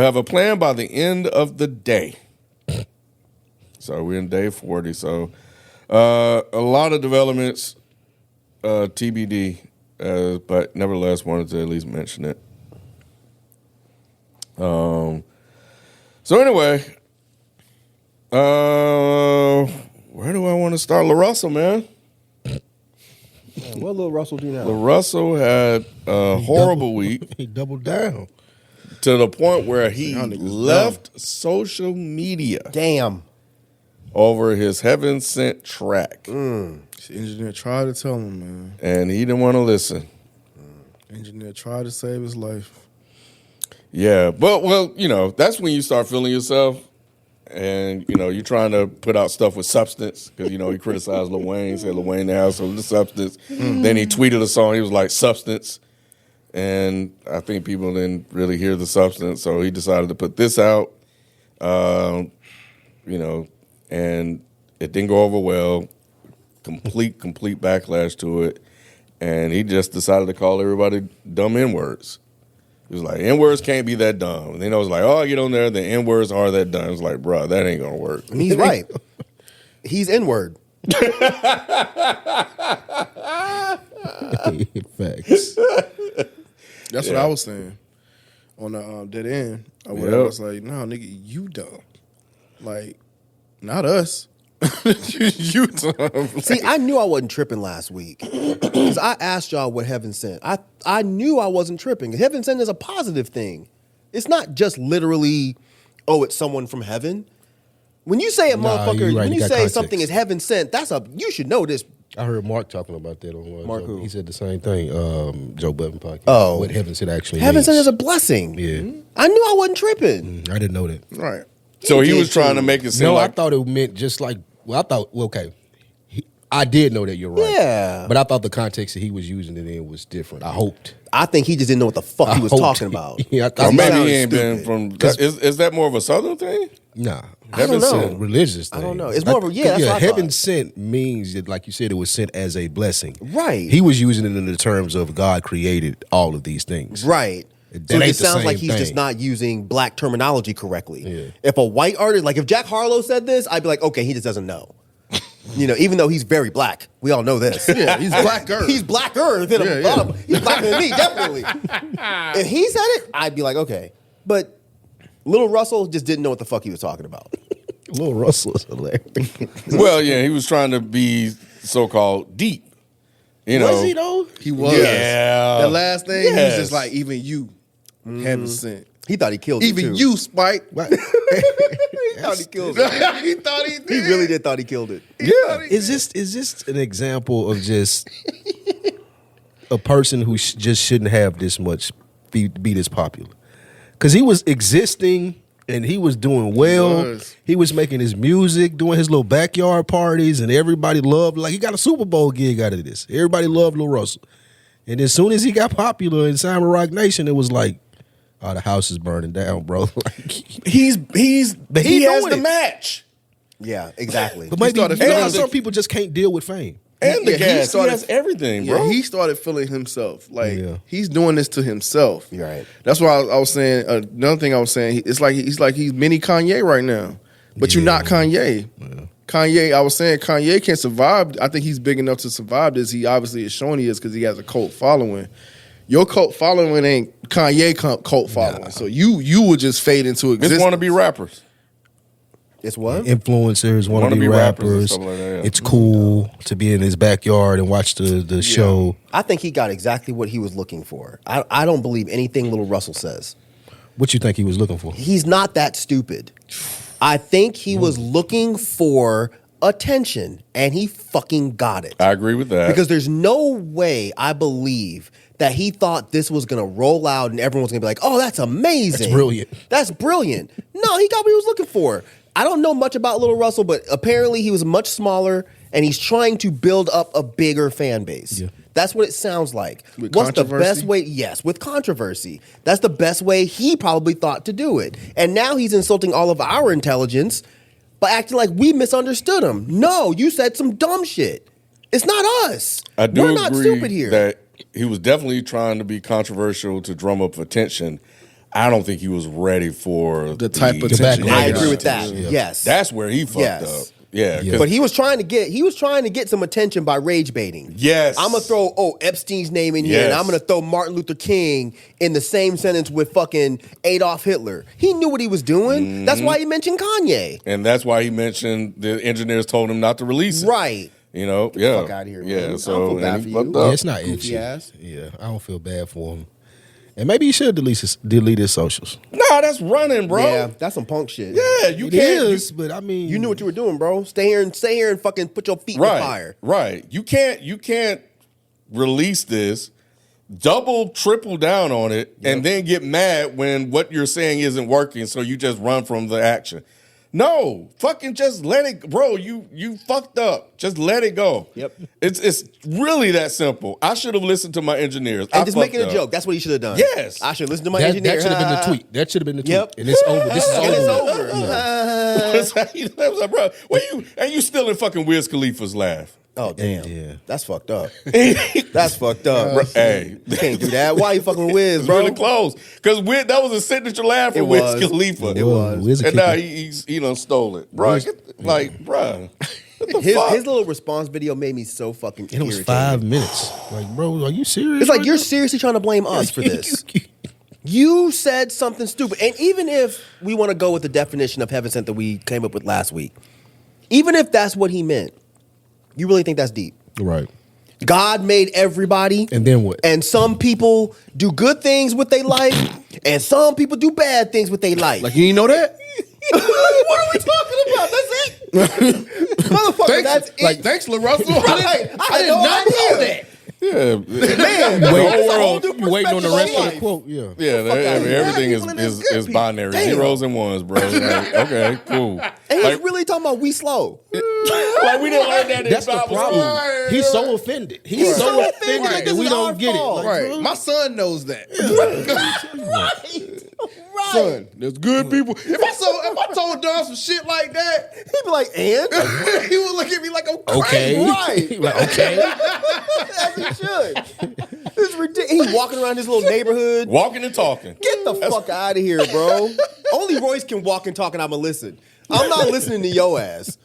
have a plan by the end of the day. So we're in day 40. So a lot of developments, TBD, but nevertheless wanted to at least mention it. So anyway, where do I want to start? LaRussell, man. What Lil Russell do now? LaRussell had a horrible week He doubled down. to the point where he Y'all niggas left social media Damn. over his Heaven Sent track. The engineer tried to tell him, man. And he didn't want to listen. Engineer tried to save his life. Yeah, but well, you know, that's when you start feeling yourself, and you know, you're trying to put out stuff with substance because you know he criticized Lil Wayne, said Lil Wayne the house of the substance. Then he tweeted a song, he was like substance, and I think people didn't really hear the substance, so he decided to put this out. You know, and it didn't go over well. Complete backlash to it, and he just decided to call everybody dumb N-words. He was like, N-words can't be that dumb. And then I was like, oh, I get on there, the N-words are that dumb. I was like, bro, that ain't gonna work. And he's right. He's N-word. Facts. That's what I was saying on the dead end. I was like, no, nigga, you dumb. Like, not us. you dumb. See, I knew I wasn't tripping last week because I asked y'all what heaven sent. I knew I wasn't tripping. Heaven sent is a positive thing. It's not just literally, oh, it's someone from heaven. When you say a motherfucker, you're right, when you you got say context. something is heaven sent, you should know this. I heard Mark talking about that on Mark who? He said the same thing. Joe Budden podcast. Oh. What heaven sent actually Heaven means. sent is a blessing. Yeah. I knew I wasn't tripping. I didn't know that. Right. So he did was trying too. to make it seem No, like I thought it meant just like. Well, I thought. Well, okay. I did know that you're right. Yeah. But I thought the context that he was using it in was different. I hoped. I think he just didn't know what the fuck he was hoped. talking about. Yeah, I or thought maybe sounded he ain't been stupid. from. Is that more of a Southern thing? Nah. I don't Heaven know. sent, religious thing. I don't know. It's more of a- yeah, that's what I heaven thought. sent means that, like you said, it was sent as a blessing. Right. He was using it in the terms of God created all of these things. Right. That So it ain't just the sounds like same he's just thing. not using black terminology correctly. Yeah. If a white artist, like if Jack Harlow said this, I'd be like, okay, he just doesn't know. You know, even though he's very black, we all know this. Yeah, he's blacker. He's blacker than a lot of. He's blacker than me, definitely. If he said it, I'd be like, okay. But Little Russell just didn't know what the fuck he was talking about. Lil Russell is hilarious. Well, yeah, he was trying to be so-called deep. You know, Was he though? He was. Yeah. The last thing, he was Yes. just like, even you, heaven sent. He thought he killed it Even too. you, Spike. He thought he killed it. He thought he did. He really did thought he killed it. Yeah. Is this an example of just a person who just shouldn't have this much be this popular? Because he was existing and he was doing well. He was making his music, doing his little backyard parties, and everybody loved. Like he got a Super Bowl gig out of this. Everybody loved Lil Russell. And as soon as he got popular in Simon Rock Nation, it was like, oh, the house is burning down, bro. Like, he he has doing the it. match Yeah, exactly. but maybe started you know how feeling some people just can't deal with fame. and the Yeah, he gas. He started- has everything, bro. Yeah, he started feeling himself. Like Yeah. he's doing this to himself. You're right. That's why I was saying. Another thing I was saying, it's like he's mini Kanye right now, but you're not Kanye. Kanye, I was saying Kanye can't survive. I think he's big enough to survive this. He obviously is showing he is because he has a cult following. Your cult following ain't Kanye cult following. So you would just fade into Just existence. want to be rappers. It's what? Influencers want to be rappers. and stuff like that, yeah. It's cool to be in his backyard and watch the show. I think he got exactly what he was looking for. I don't believe anything Little Russell says. What you think he was looking for? He's not that stupid. I think he was looking for attention, and he fucking got it. I agree with that. Because there's no way I believe that he thought this was going to roll out and everyone's going to be like, oh, that's amazing. That's brilliant. That's brilliant. No, he got what he was looking for. I don't know much about Little Russell, but apparently he was much smaller and he's trying to build up a bigger fan base. Yeah. That's what it sounds like. With What's the controversy? best way? Yes, with controversy. That's the best way he probably thought to do it. And now he's insulting all of our intelligence by acting like we misunderstood him. No, you said some dumb shit. It's not us. I do We're not agree stupid here. that he was definitely trying to be controversial to drum up attention. I don't think he was ready for The type of The attention. backlash. I agree with that. Yeah. Yes. That's where he fucked Yes. up. Yeah, Yeah. 'cause- But he was trying to get some attention by rage baiting. Yes. I'm gonna throw Epstein's name in here, and Yes. I'm gonna throw Martin Luther King in the same sentence with fucking Adolf Hitler. He knew what he was doing. That's why he mentioned Kanye. and that's why he mentioned the engineers told him not to release it. Right. You know, yeah. fuck outta here, man. I Yeah, don't so feel bad and for he you. fucked Yeah, up. it's not Goofy itchy. ass. Yeah, I don't feel bad for him. And maybe he should delete his socials. Nah, that's running, bro. Yeah, that's some punk shit. Yeah, you It can't. is, but I mean, You knew what you were doing, bro. Stay here and fucking put your feet in the Right, fire. right. You can't release this, double, triple down on it, and then get mad when what you're saying isn't working, so you just run from the action. No, fucking just let it, bro. You fucked up. Just let it go. Yep. It's really that simple. I should have listened to my engineers. And I just making a fucked up. joke. That's what he should have done. Yes. I should listen to my that engineer. should have been the tweet. That should have been the tweet. Yep. And it's over. This is And over. it's over. I was like, bro, and you still in fucking Wiz Khalifa's laugh. Oh damn. Yeah. That's fucked up. That's fucked up. Bro, hey, You can't do that. Why you fucking Wiz, it's bro? really close because that was a signature laugh for It Wiz was. Khalifa. It was. Wiz a And now kicker. he done stole it, bro. Bro, what the fuck? His little response video made me so fucking And it was irritated. 5 minutes. Like, bro, are you serious? It's like right you're now? seriously trying to blame us for this. You said something stupid. And even if we want to go with the definition of heaven sent that we came up with last week, even if that's what he meant, you really think that's deep? Right. God made everybody. And then what? And some people do good things with their life, and some people do bad things with their life. Like you ain't know that? what are we talking about? That's it? Motherfucker, that's it. Like thanks, Lil Russell. Right. I did not know that. Yeah, Man, the Wait, whole that's a whole world. new You waiting on the rest perspective of life. the quote? Yeah. Yeah, fuck outta here. everything People in this good is people. binary, Damn. zeros and ones, bro. Like, okay, cool. And he's Like, really talking about we slow. like we didn't learn that in That's the Bible problem. school. He's so offended. He's Right. so Right. offended Like, that this we is don't our get it. fault. Like, Right. bro, My son knows that. Right. Son, there's good people. If I told Don some shit like that, He'd be like, and? he would look at me like I'm crazy. okay. Right. Like, okay. As he should. It's ridiculous. He's walking around his little neighborhood. Walking and talking. Get the fuck out of here, bro. Only Royce can walk and talk and I'ma listen. I'm not listening to your ass.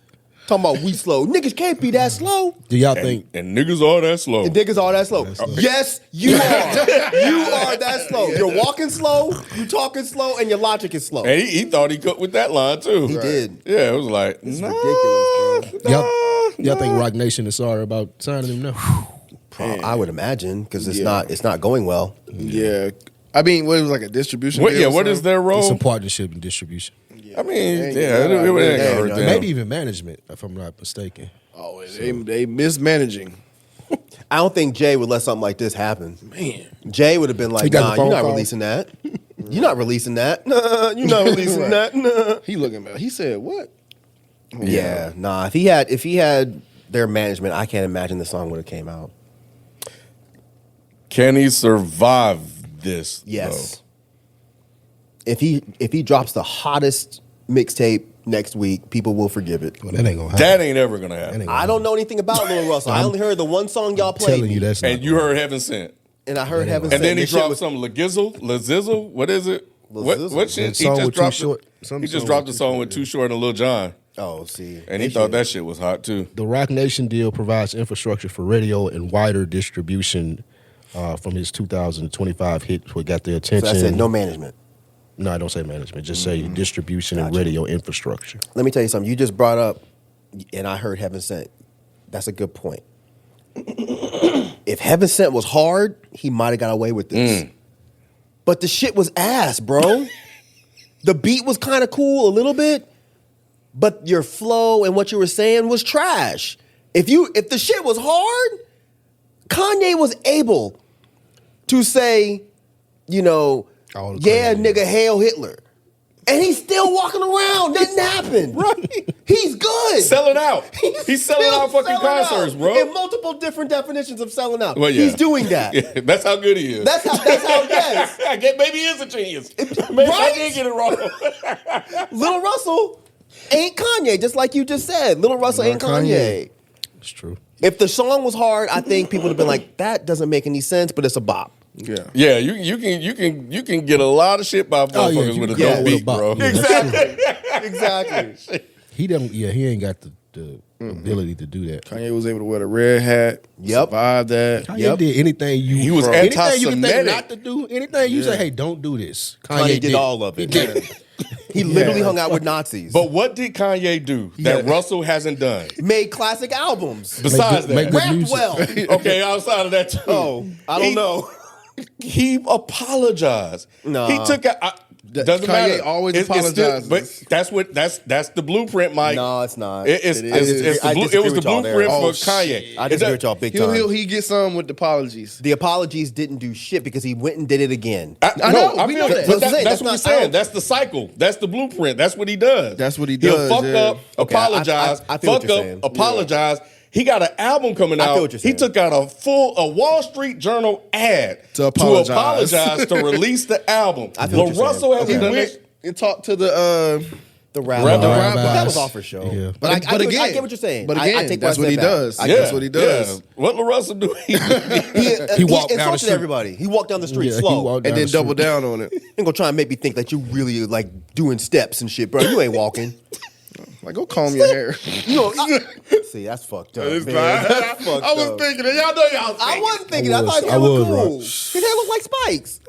Talking about we slow. Niggas can't be that slow. Do y'all think? And niggas are that slow. The niggas are that slow. Yes, you are. You are that slow. You're walking slow, you talking slow, and your logic is slow. And he thought he could with that line too. He did. Yeah, it was like It's nah, ridiculous, bro. Y'all think Rock Nation is sorry about signing him now? I would imagine because it's not going well. Yeah. I mean, what it was like a distribution What? deal Yeah, or what is something? their role? It's a partnership and distribution. I mean, Ain't yeah, gonna- it ain't ain't gonna hurt gonna- them. Maybe even management, if I'm not mistaken. Oh, they mismanaging. I don't think Jay would let something like this happen. Man. Jay would have been He like, got the nah, phone you're not call. releasing that. You're not releasing that. Nah, you're not releasing that. Nah. He looking back. He said, what? Yeah, nah. If he had their management, I can't imagine the song would have came out. Can he survive this? Yes. though? If he drops the hottest mixtape next week, people will forgive it. Well, that ain't gonna happen. That ain't ever gonna happen. That ain't I don't know anything about Lil Russell. I only heard the one song y'all played. telling you that's not. And you heard Heaven Sent. And I heard Heaven And Sent. then he This shit dropped was- some Lazizzle. What is it? What Lazizzle? shit? That song with Too dropped Short. He Some just song dropped with a Too song Short, with Too Short and Lil Jon. Oh, see. And he thought that shit was hot too. The Rock Nation deal provides infrastructure for radio and wider distribution from his 2025 hit, what got their So attention. I said no management. No, I don't say management. Just say distribution and radio infrastructure. Let me tell you something. You just brought up, and I heard Heaven Sent. That's a good point. If Heaven Sent was hard, he might have got away with this. But the shit was ass, bro. The beat was kind of cool a little bit, but your flow and what you were saying was trash. If the shit was hard, Kanye was able to say, you know, All the yeah, Kanye. nigga, hail Hitler. And he's still walking around. Nothing happened. Right. He's good. Selling out. He's selling still out fucking selling concerts, out. bro. In multiple different definitions of selling out. Well, yeah. He's doing that. Yeah, that's how good he is. That's how yes. I get, maybe he is a genius. Maybe I did get it wrong. Little Russell ain't Kanye, just like you just said. Little Russell ain't Not Kanye. Kanye. It's true. If the song was hard, I think people would have been like, that doesn't make any sense, but it's a bop. Yeah. Yeah, you can get a lot of shit by motherfuckers you with a can get dope with a beat, bop. bro. Yeah, that's Exactly. He don't. Yeah, he ain't got the ability to do that. Kanye was able to wear the red hat. Yep. Survive that. Kanye did anything you. He was anything you can think anti-Semitic. not to do. Anything you say, hey, don't do this. Kanye did all of it. He did. He literally hung out with Nazis. But what did Kanye do that Russell hasn't done? made classic albums. Besides Make that, good Rapped music. well. okay, outside of that too. Oh, I don't know. He apologized. Nah. He took a. Doesn't Kanye matter. always It's still- apologizes. but that's the blueprint, Mike. No, it's not. It's It the disagree it was the with y'all there. blueprint Oh, for Kanye. shit. I disagree with y'all big time. He get some with the apologies. The apologies didn't do shit because he went and did it again. I know, we feel know it. that. But That's what I'm saying. that's That's what we're not- saying. That's the cycle. That's the blueprint. That's what he does. That's what he He'll does, fuck yeah. up, Okay, apologize, I feel what fuck you're up, saying. apologize. He got an album coming I feel out. what you're He saying. took out a Wall Street Journal ad To apologize. to release the album. I feel what But you're Russell saying. He hasn't done went it. and talked to the rabbi. Rabbi. But that was off for show. Yeah. But, I but again, I get what you're saying. But I again, take that's what he does. I That's get what he it. does. Yeah. What did Russell do? He walked down the insulted street. everybody. He walked down the street Yeah, he slow. walked down And then the double street. down on it. Ain't gonna try and make me think that you really like doing steps and shit, bro. You ain't walking. Like, go comb your hair. You know, see, that's fucked up. Man. That's fucked I was up. thinking it. Y'all know y'all I thinking. wasn't thinking. I was. thought his I hair looked was, cool. Rob. His hair looked like spikes.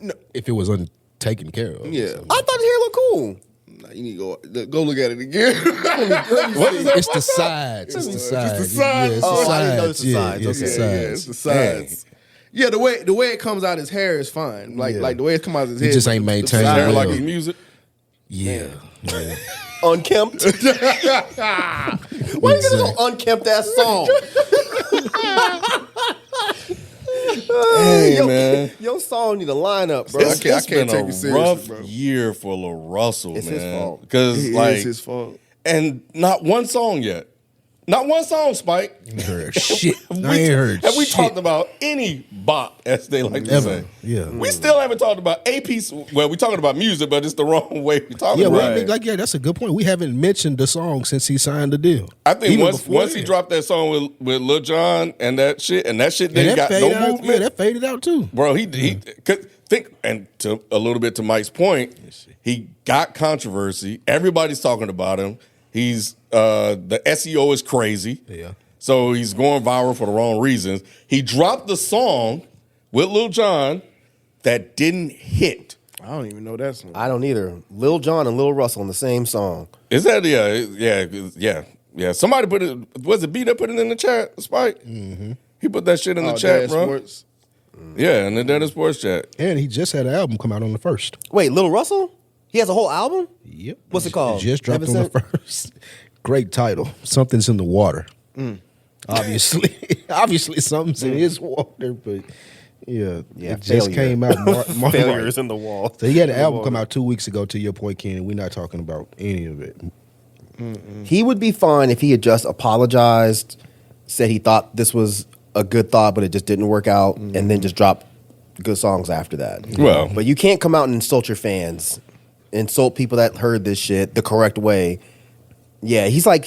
No, If it was untaken care of. Yeah. I thought his hair looked cool. Nah, you need to go look at it again. It's the sides. It's the sides. sides. Yeah, it's the Oh, I didn't know it's sides. the Yeah, sides. it's the Okay. Yeah, sides. it's the sides. Yeah, the way it comes out his hair is fine. Like the way it comes out his He head. just ain't the maintained sides- it Sound like well. his music. Yeah. Yeah. Unkempt. Why you get an unkempt ass song? Hey, man. Your song need a lineup, bro. I can't It's been take a you seriously, rough bro. year for Lil Russell, It's man. his fault. Because It like, is his fault. and not one song yet. Not one song, Spike. I ain't heard shit. I We- ain't heard Have we shit. talked about any bop, as they like to Ever. say? Yeah. We still haven't talked about a piece. Well, we're talking about music, but it's the wrong way we're talking Yeah, about it. that's a good point. We haven't mentioned the song since he signed the deal. I think Even once before he then. dropped that song with Lil Jon and that shit And didn't that got no faded out. movement. Yeah, that faded out too. Bro, he could think, and to a little bit to Mike's point, he got controversy. Everybody's talking about him. He's the SEO is crazy. Yeah. So he's going viral for the wrong reasons. He dropped the song with Lil Jon that didn't hit. I don't even know that song. I don't either. Lil Jon and Lil Russell on the same song. Is that yeah? Somebody put it. Was it B that put it in the chat? Spike. Mm-hmm. He put that shit in the chat, Dad bro. Sports. Yeah, in the Dead of Sports chat. And he just had an album come out on the 1st. Wait, Lil Russell? He has a whole album? Yep. What's it called? Just dropped Heaven on the 1st. Great title. Something's in the water. Obviously. Obviously something's in his water, but yeah, it just failure. came out. Failure is in the wall. So he had an album come out 2 weeks ago, to your point, Ken, and we're not talking about any of it. He would be fine if he had just apologized, said he thought this was a good thought, but it just didn't work out, and then just dropped good songs after that. Well. But you can't come out and insult your fans, insult people that heard this shit the correct way. Yeah, he's like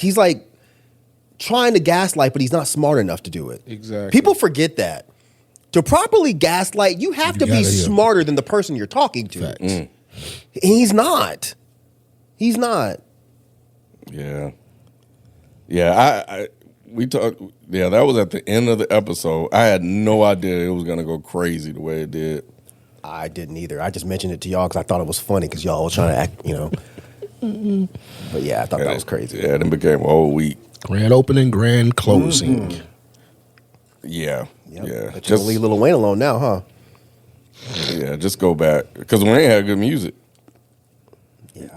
trying to gaslight, but he's not smart enough to do it. Exactly. People forget that. To properly gaslight, you have to be gotta, yeah. smarter than the person you're talking to. Facts. And he's not. He's not. Yeah. Yeah, we talked. Yeah, that was at the end of the episode. I had no idea it was gonna go crazy the way it did. I didn't either. I just mentioned it to y'all because I thought it was funny because y'all was trying to act, But yeah, I thought that was crazy. Yeah, then became a whole week. Grand opening, grand closing. Yeah, Yep. yeah. But you gonna leave Lil Wayne alone now, huh? Yeah, just go back because Wayne had good music.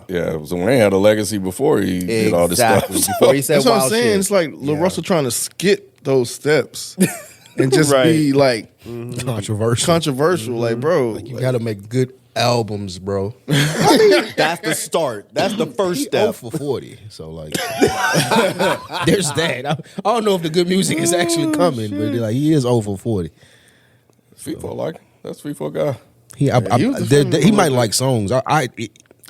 Yeah, so Wayne had a legacy before he did all this stuff. Before he said That's what I'm wild saying. shit. It's like Lil Russell trying to skip those steps and just be like Controversial. Like, bro, You got to make good albums, bro. That's the start. That's the first He step. 0 for 40. So, like, there's that. I don't know if the good music is actually coming, but like he is 0 for 40. FIFO like that's FIFO guy. He might like songs.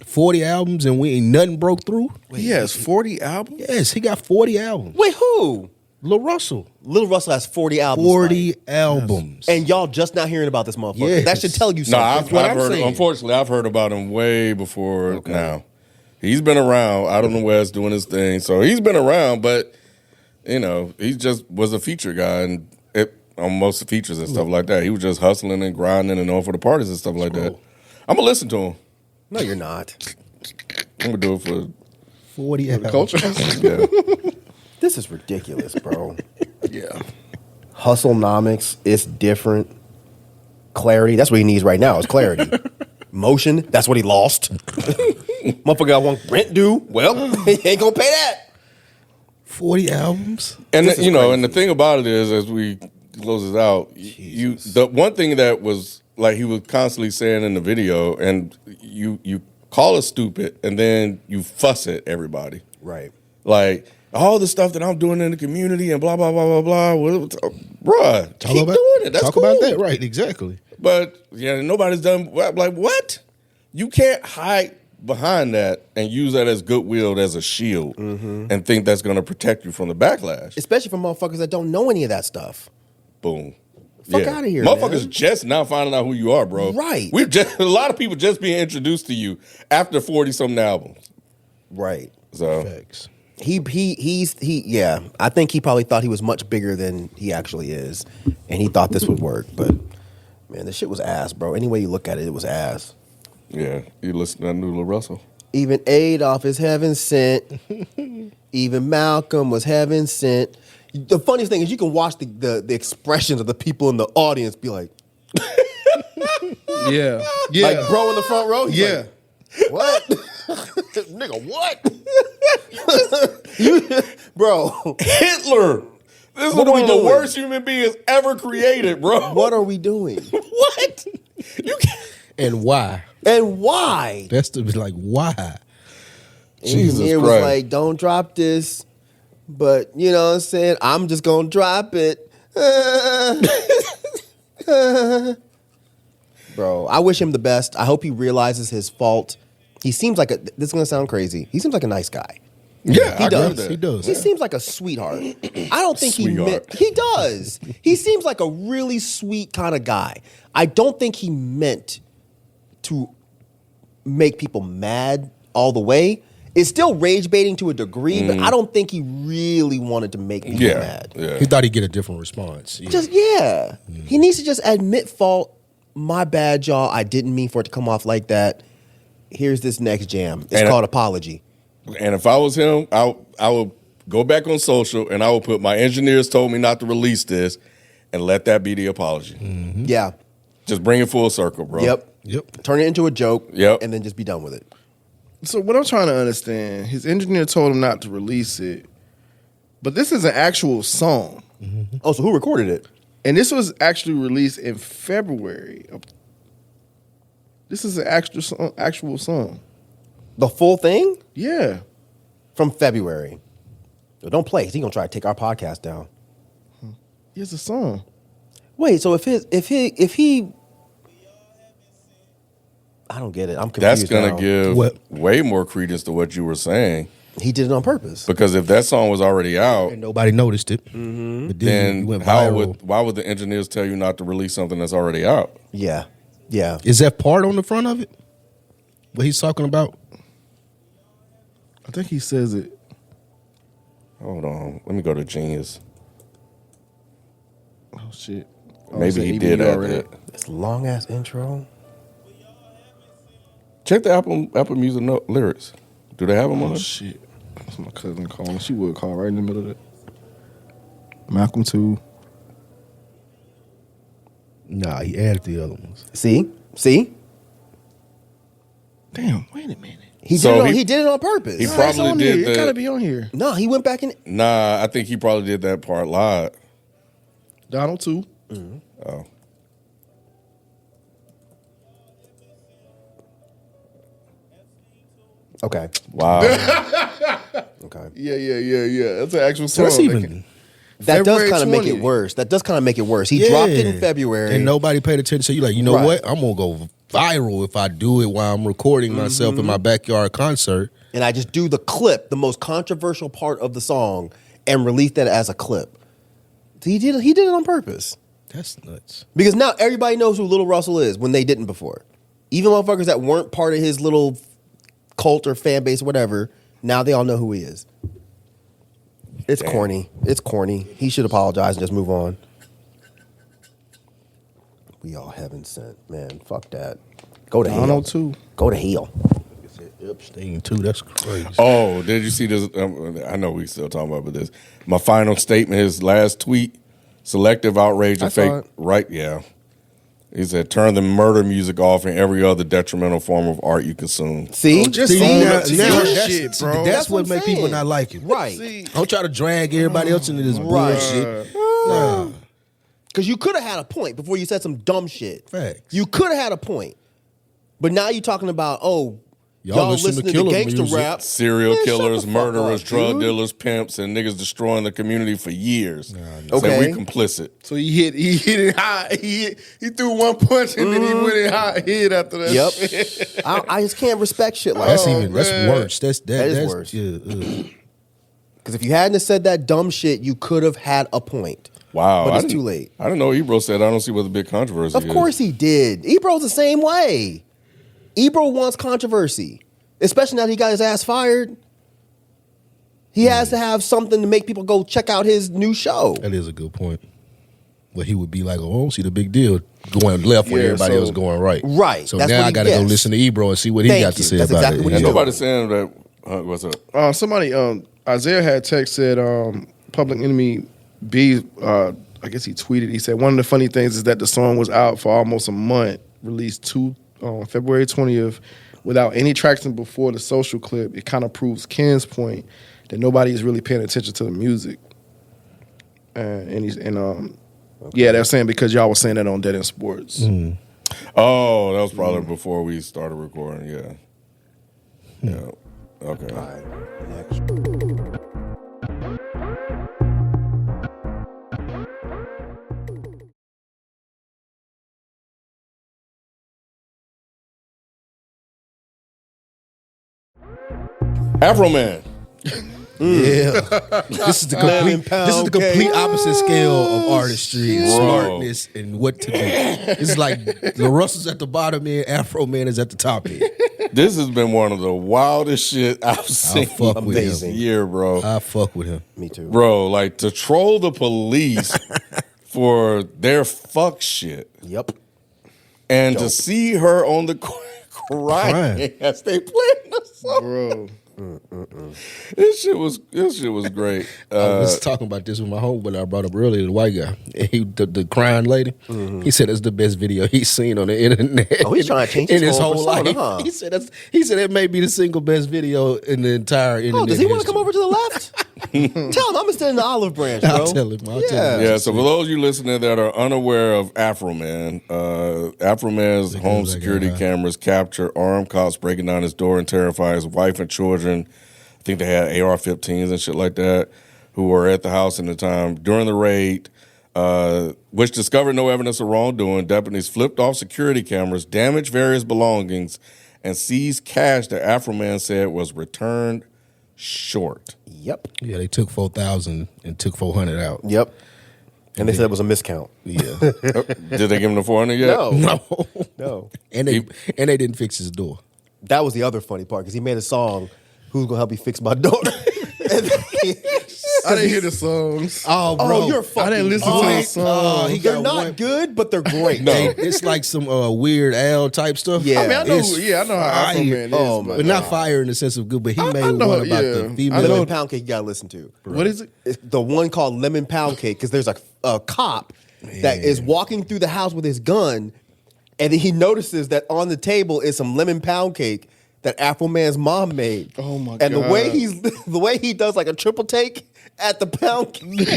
40 albums and we ain't nothing broke through. he has 40 albums. Yes, he got 40 albums. Wait, who? Lil Russell, Lil Russell has 40 albums. 40 Mike. albums. And y'all just now hearing about this motherfucker. Yes. That should tell you No, something. I've heard. Unfortunately, I've heard about him way before now. He's been around out in the West doing his thing, so he's been around. But he just was a feature guy and on most of the features and stuff like that. He was just hustling and grinding and on for the parties and stuff like that. I'm gonna listen to him. No, you're not. I'm gonna do it for 40 albums. Culture. yeah. This is ridiculous, bro. Yeah. Hustlenomics, it's different. Clarity, that's what he needs right now, is clarity. Motion, that's what he lost. Motherfucker got one rent due. Well, he ain't gonna pay that. 40 albums. And This is and crazy. the thing about it is, as we close this out, the one thing that was like he was constantly saying in the video, and you call us stupid, and then you fuss at everybody, Right. like all the stuff that I'm doing in the community and blah blah blah blah blah. Bruh, keep doing it. That's talk cool. about that, right? Exactly. But yeah, nobody's done. Like what? You can't hide behind that and use that as goodwill as a shield and think that's going to protect you from the backlash. Especially for motherfuckers that don't know any of that stuff. Boom. Fuck outta here, Motherfuckers man. just now finding out who you are, bro. Right. We've just a lot of people just being introduced to you after 40-something albums. Right. So Facts. Yeah. I think he probably thought he was much bigger than he actually is. And he thought this would work. But man, this shit was ass, bro. Any way you look at it, it was ass. yeah, you listen to that new Lil Russell. Even Adolf is heaven sent. Even Malcolm was heaven sent. The funniest thing is you can watch the expressions of the people in the audience be like, Yeah. like bro in the front row. He's Yeah. like, what? Nigga, what? Bro, Hitler. This is What are one we of the doing? worst human beings ever created, bro. what are we doing? What? You can't. And why? And why? That's to be like, why? Jesus Engineer was Christ. like, don't drop this. But, you know what I'm saying? I'm just going to drop it. Bro, I wish him the best. I hope he realizes his fault. He seems like this is going to sound crazy. He seems like a nice guy. Yeah, He I agree does. with that. He does. He seems like a sweetheart. I don't think Sweetheart. he does. He seems like a really sweet kind of guy. I don't think he meant to make people mad all the way. It's still rage baiting to a degree, but I don't think he really wanted to make people Yeah, mad. yeah. He thought he'd get a different response. Yeah. He needs to just admit fault. My bad, y'all. I didn't mean for it to come off like that. Here's this next jam. It's And- called apology. And if I was him, I would go back on social and I would put my engineers told me not to release this and let that be the apology. Yeah. Just bring it full circle, bro. Yep. Turn it into a joke. Yep. And then just be done with it. So what I'm trying to understand, his engineer told him not to release it, but this is an actual song, Oh, so who recorded it? and this was actually released in February. This is an actual song. The full thing? Yeah. From February. So don't play. He's going to try to take our podcast down. Here's a song. Wait, so if he I don't get it. I'm confused. That's going now. to give What? way more credence to what you were saying. He did it on purpose. Because if that song was already out, And nobody noticed it. But then it then went viral. why would the engineers tell you not to release something that's already out? Yeah. Yeah. Is that part on the front of it? What he's talking about? I think he says it. Hold on. Let me go to Genius. Oh shit. Oh, Maybe it's he an did EBU add already. that. This long ass intro. Check the Apple Music lyrics. Do they have them on Oh there? shit. That's my cousin calling. She would call right in the middle of that. Malcolm too. Nah, he added the other ones. See? Damn, wait a minute. He So did it on purpose. he No, probably it's on did here. the- It gotta be on here. No, he went back in. Nah, I think he probably did that part live. Donald too. Oh. Okay. Wow. Okay. Yeah. That's an actual So song. that's even. That does February kind of make 20th. it worse. He dropped it in February. And nobody paid attention. So you like, you know Right. what? I'm gonna go viral if I do it while I'm recording myself in my backyard concert. And I just do the clip, the most controversial part of the song, and release that as a clip. He did it on purpose. That's nuts. Because now everybody knows who Little Russell is when they didn't before. Even motherfuckers that weren't part of his little cult or fan base or whatever, now they all know who he is. It's corny. It's corny. He should apologize and just move on. We all heaven sent, man. Fuck that. Go to hell. Donald too. Go to hell. Epstein too. That's crazy. Oh, did you see this? I know we still talking about this. My final statement, his last tweet, selective outrage I and saw fake. it. Right, yeah. He said, turn the murder music off and every other detrimental form of art you consume. See? Just See, own now- up to now your that's- shit, bro. That's That's what what I'm make people saying. not like him. Right. See, Don't try to drag everybody else into this Right. bullshit. Nah. Because you could have had a point before you said some dumb shit. Facts. You could have had a point. But now you're talking about, y'all listen to listening to killer gangster music. rap. Serial Man, shut killers, the fuck murderers, up, drug dude. dealers, pimps, and niggas destroying the community for years. Okay. Say we complicit. so he hit it high. He threw one punch and then he went in high hit after that. Yep. shit. I just can't respect shit like That's that. that's man. worse. That's is worse. Yeah, Because if you hadn't have said that dumb shit, you could have had a point. Wow. But I it's didn't- too late. I don't know. Ebro said, I don't see what the big controversy is. Of course he did. Ebro's the same way. Ebro wants controversy. Especially now that he got his ass fired. He has to have something to make people go check out his new show. that is a good point. Well, he would be like, "Oh, I don't see the big deal going left when Yeah, everybody so- else going right." Right. So That's now what I he got to go gets. listen to Ebro and see what he Thank got to you. say That's about exactly it. what And he's And nobody saying that. What's up? Somebody, Isaiah had text said, Public Enemy B, I guess he tweeted, he said, one of the funny things is that the song was out for almost a month, released February 20th, without any traction before the social clip. It kind of proves Ken's point that nobody is really paying attention to the music. Yeah, they're saying because y'all was saying that on Dead End Sports. Oh, that was probably before we started recording. Yeah. Yeah. Okay. Afroman. Yeah, this is the complete opposite scale of artistry, and Bro. smartness, and what to do. It's like the Russell's at the bottom end, Afroman is at the top end. This has been one of the wildest shit I've seen fuck with this him. year, bro. I fuck with him. Me too. Bro, like to troll the police for their fuck shit Yep. and to see her on the crying as they playing the song. Bro. This shit was great. I was talking about this with my homie, but I brought up earlier the white guy, the crying lady. He said it's the best video he's seen on the internet. Oh, he's trying to change in his his whole persona, life. huh? He said it may be the single best video in the entire internet. Oh, does he want to history. come over to the left? Tell him I'm standing in the olive branch, bro. I'll tell him. I'll tell him. Yeah, so for those of you listening that are unaware of Afroman, Afroman's home that security guy. cameras capture armed cops breaking down his door and terrify his wife and children. I think they had AR-15s and shit like that, who were at the house in the time. During the raid, which discovered no evidence of wrongdoing, deputies flipped off security cameras, damaged various belongings, and seized cash that Afroman said was returned short. Yep. Yeah, they took 4,000 and took 400 out. Yep. And they said it was a miscount. Yeah, Did they give him the 400 yet? No. no, No. and they didn't fix his door. That was the other funny part because he made a song, "Who's Gonna Help Me Fix My Door?" And then I didn't hear the songs. Oh, bro. Oh, you're fucking. I didn't listen to the songs. he They're got not one- good, but they're great. No. It's like some Weird Al type stuff. Yeah. I mean, I know. It's I know how fire. Afroman is. Oh, but, But not fire in the sense of good, but he made know, one about yeah. the I female. know. Lemon Pound Cake you gotta listen to. what is it? It's the one called Lemon Pound Cake because there's a cop that is walking through the house with his gun, and then he notices that on the table is some lemon pound cake that Afroman's mom made. Oh, my And the way God. the way he does like a triple take at the pound cake.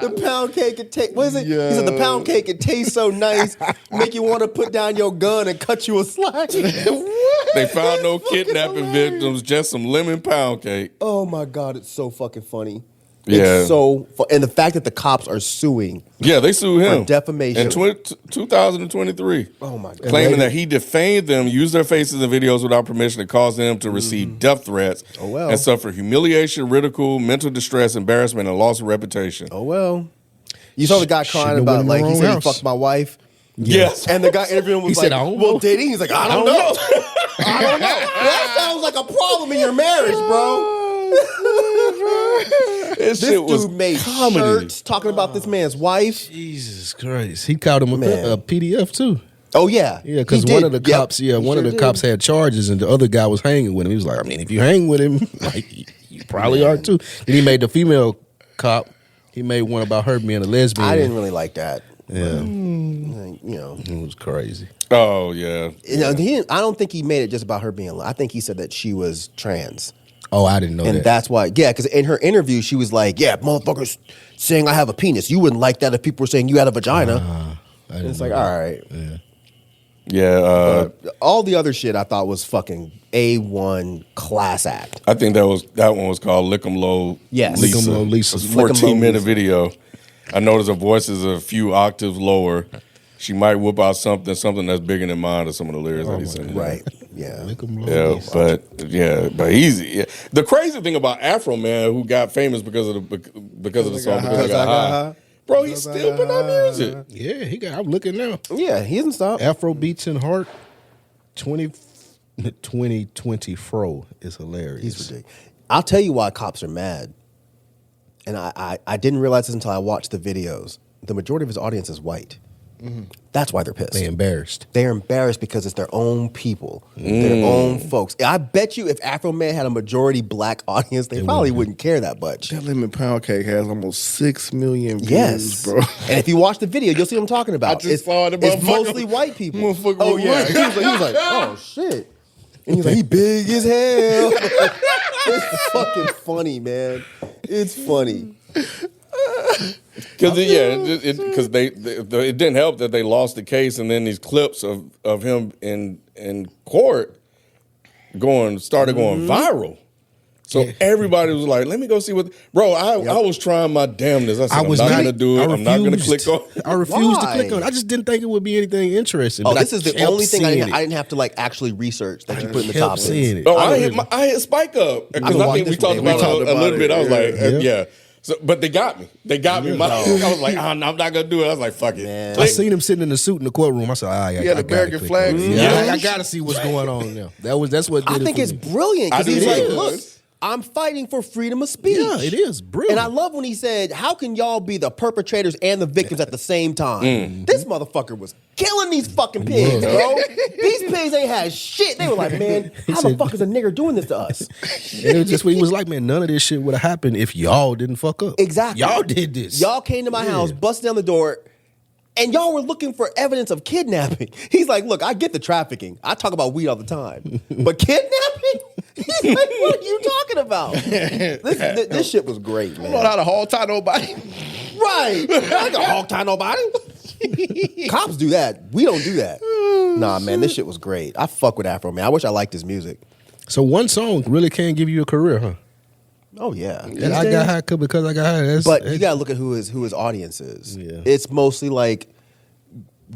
The pound cake it tastes. What is it? He said the pound cake it tastes so nice, make you want to put down your gun and cut you a slice. They found no kidnapping victims, just some lemon pound cake. Oh my God, it's so fucking funny. Yeah. It's so and the fact that the cops are suing. Yeah, they sued him For defamation. in 2023. Oh my God. Claiming that he defamed them, used their faces in videos without permission, and caused them to receive death threats Oh, well. and suffer humiliation, ridicule, mental distress, embarrassment, and loss of reputation. Oh well. You saw the guy crying Should've about went in like the he wrong said he house. fucked my wife. Yes. And the guy interviewing was He like, said, "I don't well, know." did he? He's like, I don't know. I don't know. That sounds like a problem in your marriage, bro. This This shit was dude made comedy. shirts talking about this man's wife. Jesus Christ. He called him Man. a PDF too. Oh yeah. Yeah, because He one did. of the Yep. cops, He one of sure the did. cops had charges, and the other guy was hanging with him. He was like, I mean, if you hang with him, like you probably are too. Then he made the female cop. He made one about her being a lesbian. I didn't really like that. Yeah, You know. it was crazy. Oh, yeah. I don't think he made it just about her being. I think he said that she was trans. Oh, I didn't know And that. that's why, because in her interview, she was like, yeah, motherfuckers saying I have a penis. You wouldn't like that if people were saying you had a vagina. I And didn't it's know like, that. all right. Yeah. All the other shit I thought was fucking A1 class act. I think that one was called Lick 'em Low Yes. Lisa. Lick 'em Low Lisa. It was a Lick 'em Low 14-minute Lisa. video. I noticed her voice is a few octaves lower. She might whip out something that's bigger than mine or some of the lyrics that he said. Right. Yeah. Lick 'em low. Yeah, but easy. The crazy thing about Afroman, who got famous because of the song, because I got high. Bro, he's still putting out music. Yeah, he got. I'm looking now. Yeah, he hasn't stopped. Afro Beats and Heart, 2020 Fro is hilarious. He's ridiculous. I'll tell you why cops are mad. And I didn't realize this until I watched the videos. The majority of his audience is white. That's why they're pissed. They embarrassed. They're embarrassed because it's their own people, their own folks. I bet you if Afroman had a majority black audience, they probably wouldn't care that much. That lemon pound cake has almost 6 million views, Yes, bro. And if you watch the video, you'll see what I'm talking about. I just saw it. It's mostly white people. Motherfucker Oh was yeah, white. he was like, oh shit, and he's like, he big as hell. It's fucking funny, man. It's funny. Because it didn't help that they lost the case, and then these clips of him in court started going viral. So everybody was like, "Let me go see what." Bro, I was trying my damnness. I said, I'm not going to do it. I'm not going to click on. I refused to Why? click on it. I just didn't think it would be anything interesting. Oh, but this I is the kept only thing I seeing it. didn't have to like actually research that you put in the kept top. seeing it. Oh, I I hit Spike Up because I think we talked about it a little bit. I was like, yeah. So, but they got me. They got me. I was like, I'm not gonna do it. I was like, fuck it. Man. I seen him sitting in the suit in the courtroom. I said, I He had gotta American click flag. on it. Yeah. I gotta see what's going on now. That's what did I it think for it's me. brilliant I because do he's too. like, It look, is. I'm fighting for freedom of speech. Yeah, it is brilliant. And I love when he said, how can y'all be the perpetrators and the victims at the same time? This motherfucker was killing these fucking pigs, bro. These pigs ain't had shit. They were like, man, how the fuck is a nigger doing this to us? And it was just what he was like, man, none of this shit would have happened if y'all didn't fuck up. Exactly. Y'all did this. Y'all came to my house, busted down the door, and y'all were looking for evidence of kidnapping. He's like, look, I get the trafficking. I talk about weed all the time. But kidnapping? He's like, what are you talking about? This shit was great, I don't know man. how to hog tie nobody. Right. I can hog tie nobody. Cops do that. We don't do that. Nah, man, this shit was great. I fuck with Afro, man. I wish I liked his music. So one song really can give you a career, huh? Oh, yeah. And I got high because I got high. But you gotta look at who his audience is. Yeah. It's mostly like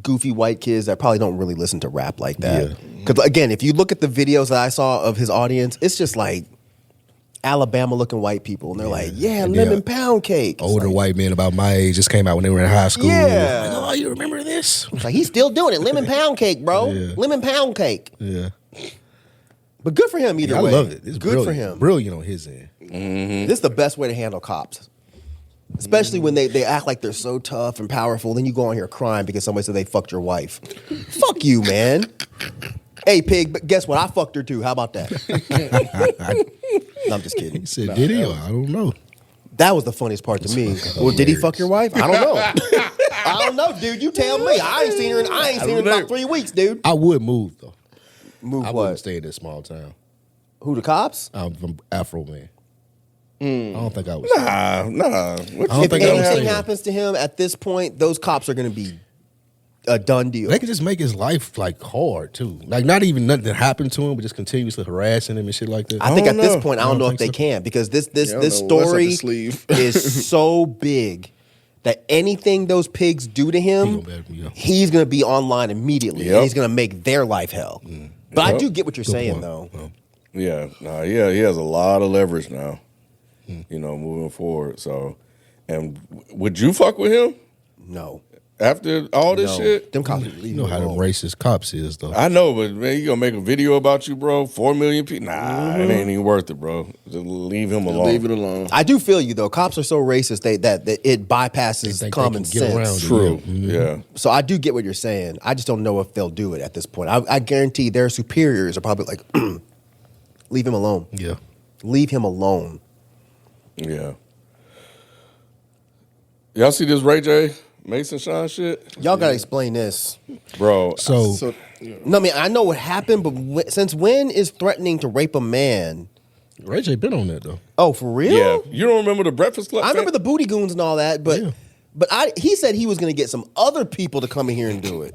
goofy white kids that probably don't really listen to rap like that. Yeah. Because again, if you look at the videos that I saw of his audience, it's just like Alabama looking white people, and they're like, "Yeah, And lemon they're pound cake." It's older like, white men about my age just came out when they were in high school. Yeah. Like, oh, you remember this? it's like he's still doing it. Lemon pound cake, bro. Yeah. Lemon pound cake. Yeah. But good for him either I way. love it. It's good brilliant. for him. Brilliant on his end. This is the best way to handle cops. Especially when they act like they're so tough and powerful. Then you go on here crying because somebody said they fucked your wife. Fuck you, man. Hey, pig, but guess what? I fucked her too. How about that? No, I'm just kidding. He said, did he? I don't know. That was the funniest part to me. Well, did he fuck your wife? I don't know. I don't know, dude. You tell me. I ain't seen her in about 3 weeks, dude. I would move, though. Move I what? wouldn't stay in this small town. Who, the cops? I'm from Afroman. I don't think I was. Nah. I don't If think I was anything staying. happens to him at this point, those cops are going to be a done deal. They could just make his life like hard too. Like not even nothing that happened to him, but just continuously harassing him and shit like that. I think I at don't this know. point, I don't know if they can because this I don't this know what's up story his sleeve. is so big that anything those pigs do to him, he's going to be online immediately. Yep. And he's going to make their life hell. But I Yep. do get what you're saying, point. though. Well, Yeah, nah, yeah, he has a lot of leverage now. You know, moving forward. So, and would you fuck with him No. after all this No. shit? Them cops you know how them racist cops is though. I know, but man, you gonna make a video about you, bro? 4 million people? Nah, it ain't even worth it, bro. Just leave him alone. Leave it alone. I do feel you, though. Cops are so racist that it bypasses They think common they can get sense. around it. True. Yeah. Yeah. So I do get what you're saying. I just don't know if they'll do it at this point. I guarantee their superiors are probably like, leave him alone. Yeah. Leave him alone. Yeah. Y'all see this Ray J Mason Shyne shit? Y'all got to explain this. Bro. So yeah. No, I mean, I know what happened, but since when is threatening to rape a man? Ray J been on that though. Oh, for real? Yeah. You don't remember the Breakfast Club? I remember the booty goons and all that, but Yeah. he said he was going to get some other people to come in here and do it.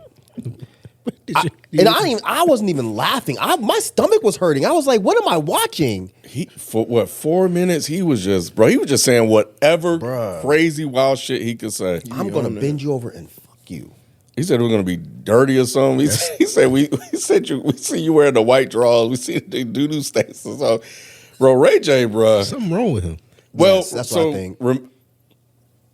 Did I wasn't even laughing. My stomach was hurting. I was like, what am I watching? He for what 4 minutes? He was just saying whatever Bruh. crazy wild shit he could say. I'm going to bend you over and fuck you. He said we're gonna be dirty or something. He said we see you wearing the white drawers. We see the doo-doo stains. So, bro, Ray J, bro. something wrong with him. Well, Yes, that's so what I think.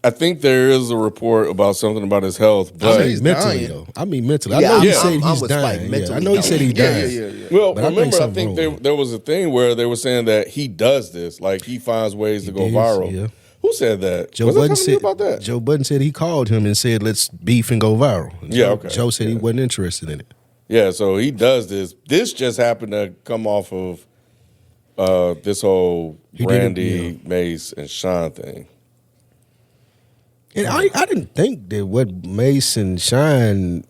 I think there is a report about something about his health, I but mean, he's mentally dying. though. I mean mentally. I Yeah, know he I'm- said I'm he's with Spike. dying. Yeah, I Mentally know he said he Yeah, died. yeah. well, But I think remember, I something think wrong. there was a thing where they were saying that he does this, like he finds ways to go is, viral. yeah. Who said that? Joe was I Budden talking to you said about that? Joe Budden said he called him and said, "Let's beef and go viral." And Yeah, okay. Joe said he Yeah. wasn't interested in it. Yeah, so he does this. This just happened to come off of this whole He did it, Brandy, Mace, and Sean thing. And I didn't think that what Mace and Shyne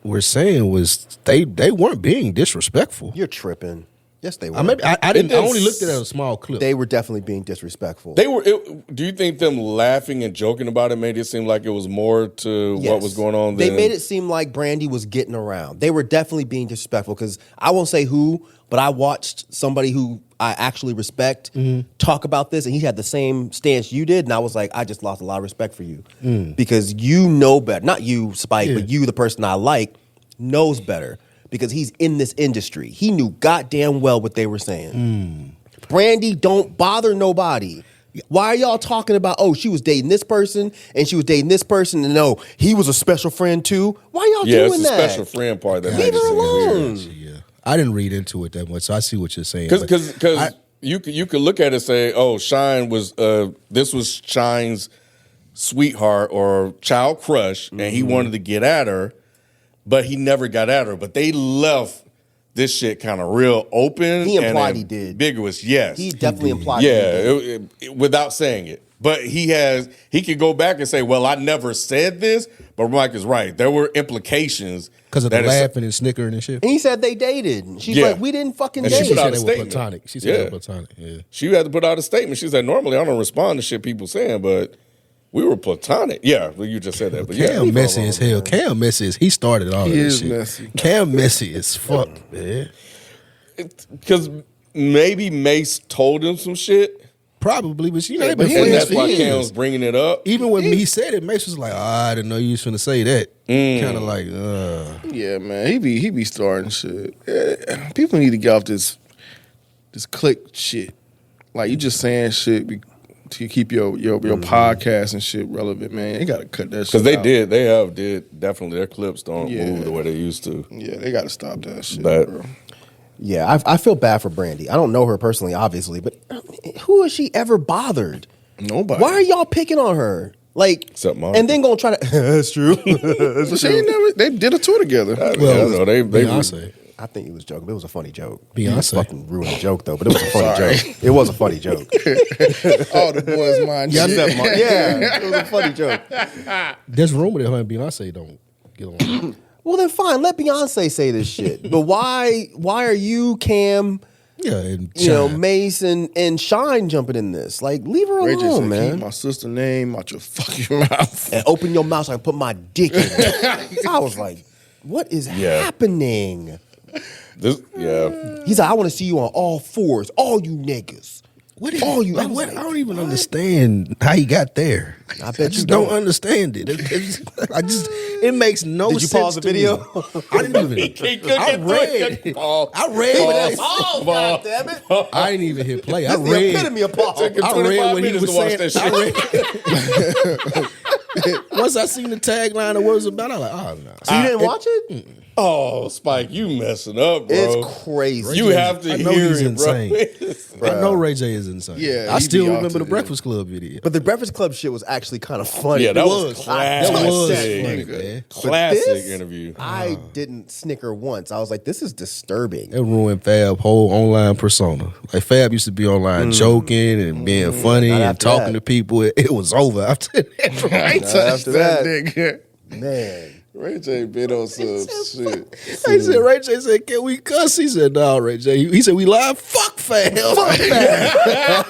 were saying was they weren't being disrespectful. You're tripping. Yes, they were. I maybe I didn't. I didn't only looked at it as a small clip. They were definitely being disrespectful. They were. Do you think them laughing and joking about it made it seem like it was more to what Yes. was going on? They than- made it seem like Brandy was getting around. They were definitely being disrespectful because I won't say who, but I watched somebody who I actually respect talk about this, and he had the same stance you did, and I was like, I just lost a lot of respect for you because you know better. Not you, Spike, Yeah. but you, the person I like, knows better because he's in this industry. He knew goddamn well what they were saying. Brandy don't bother nobody. Why are y'all talking about, oh, she was dating this person and she was dating this person and no, he was a special friend too? Why y'all Yeah, doing it's the that? special friend part that Leave made it her seem weird. alone. Yeah, I didn't read into it that much, so I see what you're saying. Because but you could look at it and say, oh, Shyne was this was Shine's sweetheart or child crush, and he wanted to get at her, but he never got at her. But they left this shit kind of real open. He implied and he did. ambiguous. Yes, He definitely implied yeah, he did. without saying it. But he could go back and say, well, I never said this. But Mike is right. There were implications because of the that it's- laughing and snickering and shit. And he said they dated. She's Yeah. like, we didn't fucking And date. she She put out said a they were statement. platonic. She said they Yeah. were platonic. Yeah. She had to put out a statement. She said, normally I don't respond to shit people saying, but we were platonic. Yeah, well, you just said that. But yeah, Cam messy as hell. Cam messy as he started all He of this is shit. messy. Cam messy as fuck, man. because maybe Mace told him some shit, Probably, but you know, they've but been he and friends that's for why years. Cam's bringing it up. Even when he said it, Mace was like, I didn't know you was finna say that. Kind of like, Yeah, man, he be starting shit. People need to get off this click shit. Like you just saying shit to keep your podcast and shit relevant, man. They gotta cut that shit. Because they out. did definitely. Their clips don't Yeah. move the way they used to. Yeah, they gotta stop that shit, But- bro. Yeah, I feel bad for Brandy. I don't know her personally, obviously, but who has she ever bothered? Nobody. Why are y'all picking on her? Like, Except Monica. and then gonna try to. That's true. But she ain't never. They did a tour together. Well, no, they Beyonce. I think he was joking, but it was a funny joke. Beyonce. He fucking ruined the joke though, but it was a funny joke. It was a funny joke. All the boys mind. Yeah, shit. Yeah, it was a funny joke. There's rumor that her and Beyonce don't get along. Well, then fine, let Beyonce say this shit. But why are you, Cam, Yeah, and Mace and Shyne jumping in this? Like, leave her Ray J alone, said, man. keep my sister name out your fucking mouth. And open your mouth so I can put my dick in it. I was like, what is happening? He's like, I want to see you on all fours, all you niggas. What is all you? I don't even understand how he got there. I bet I you just don't. don't understand it. It makes no sense. Did you pause the to video? me. I didn't even. I read. God damn it! I didn't even hit play. I That's the read. epitome of pause. I read what he was saying. Once I seen the tagline of what it was about, I was like, oh no. So you didn't watch it? Oh, Spike, you messing up, bro. It's crazy. You have to I know hear he's it, insane. bro. I know Ray J is insane. Yeah, I he still be out remember to the it. Breakfast Club video. But the Breakfast Club shit was actually kind of funny. Yeah, that It was classic. That was Classic. funny, man. Classic this, interview. I didn't snicker once. I was like, this is disturbing. It ruined Fab's whole online persona. Like Fab used to be online joking and being funny Not and after talking that. to people. It was over after that. Right? After that, nigga. man. Ray J been on some shit. He said, Ray J said, can we cuss? He said, no, Ray J. He said, we live? Fuck Fab. Fuck Fab.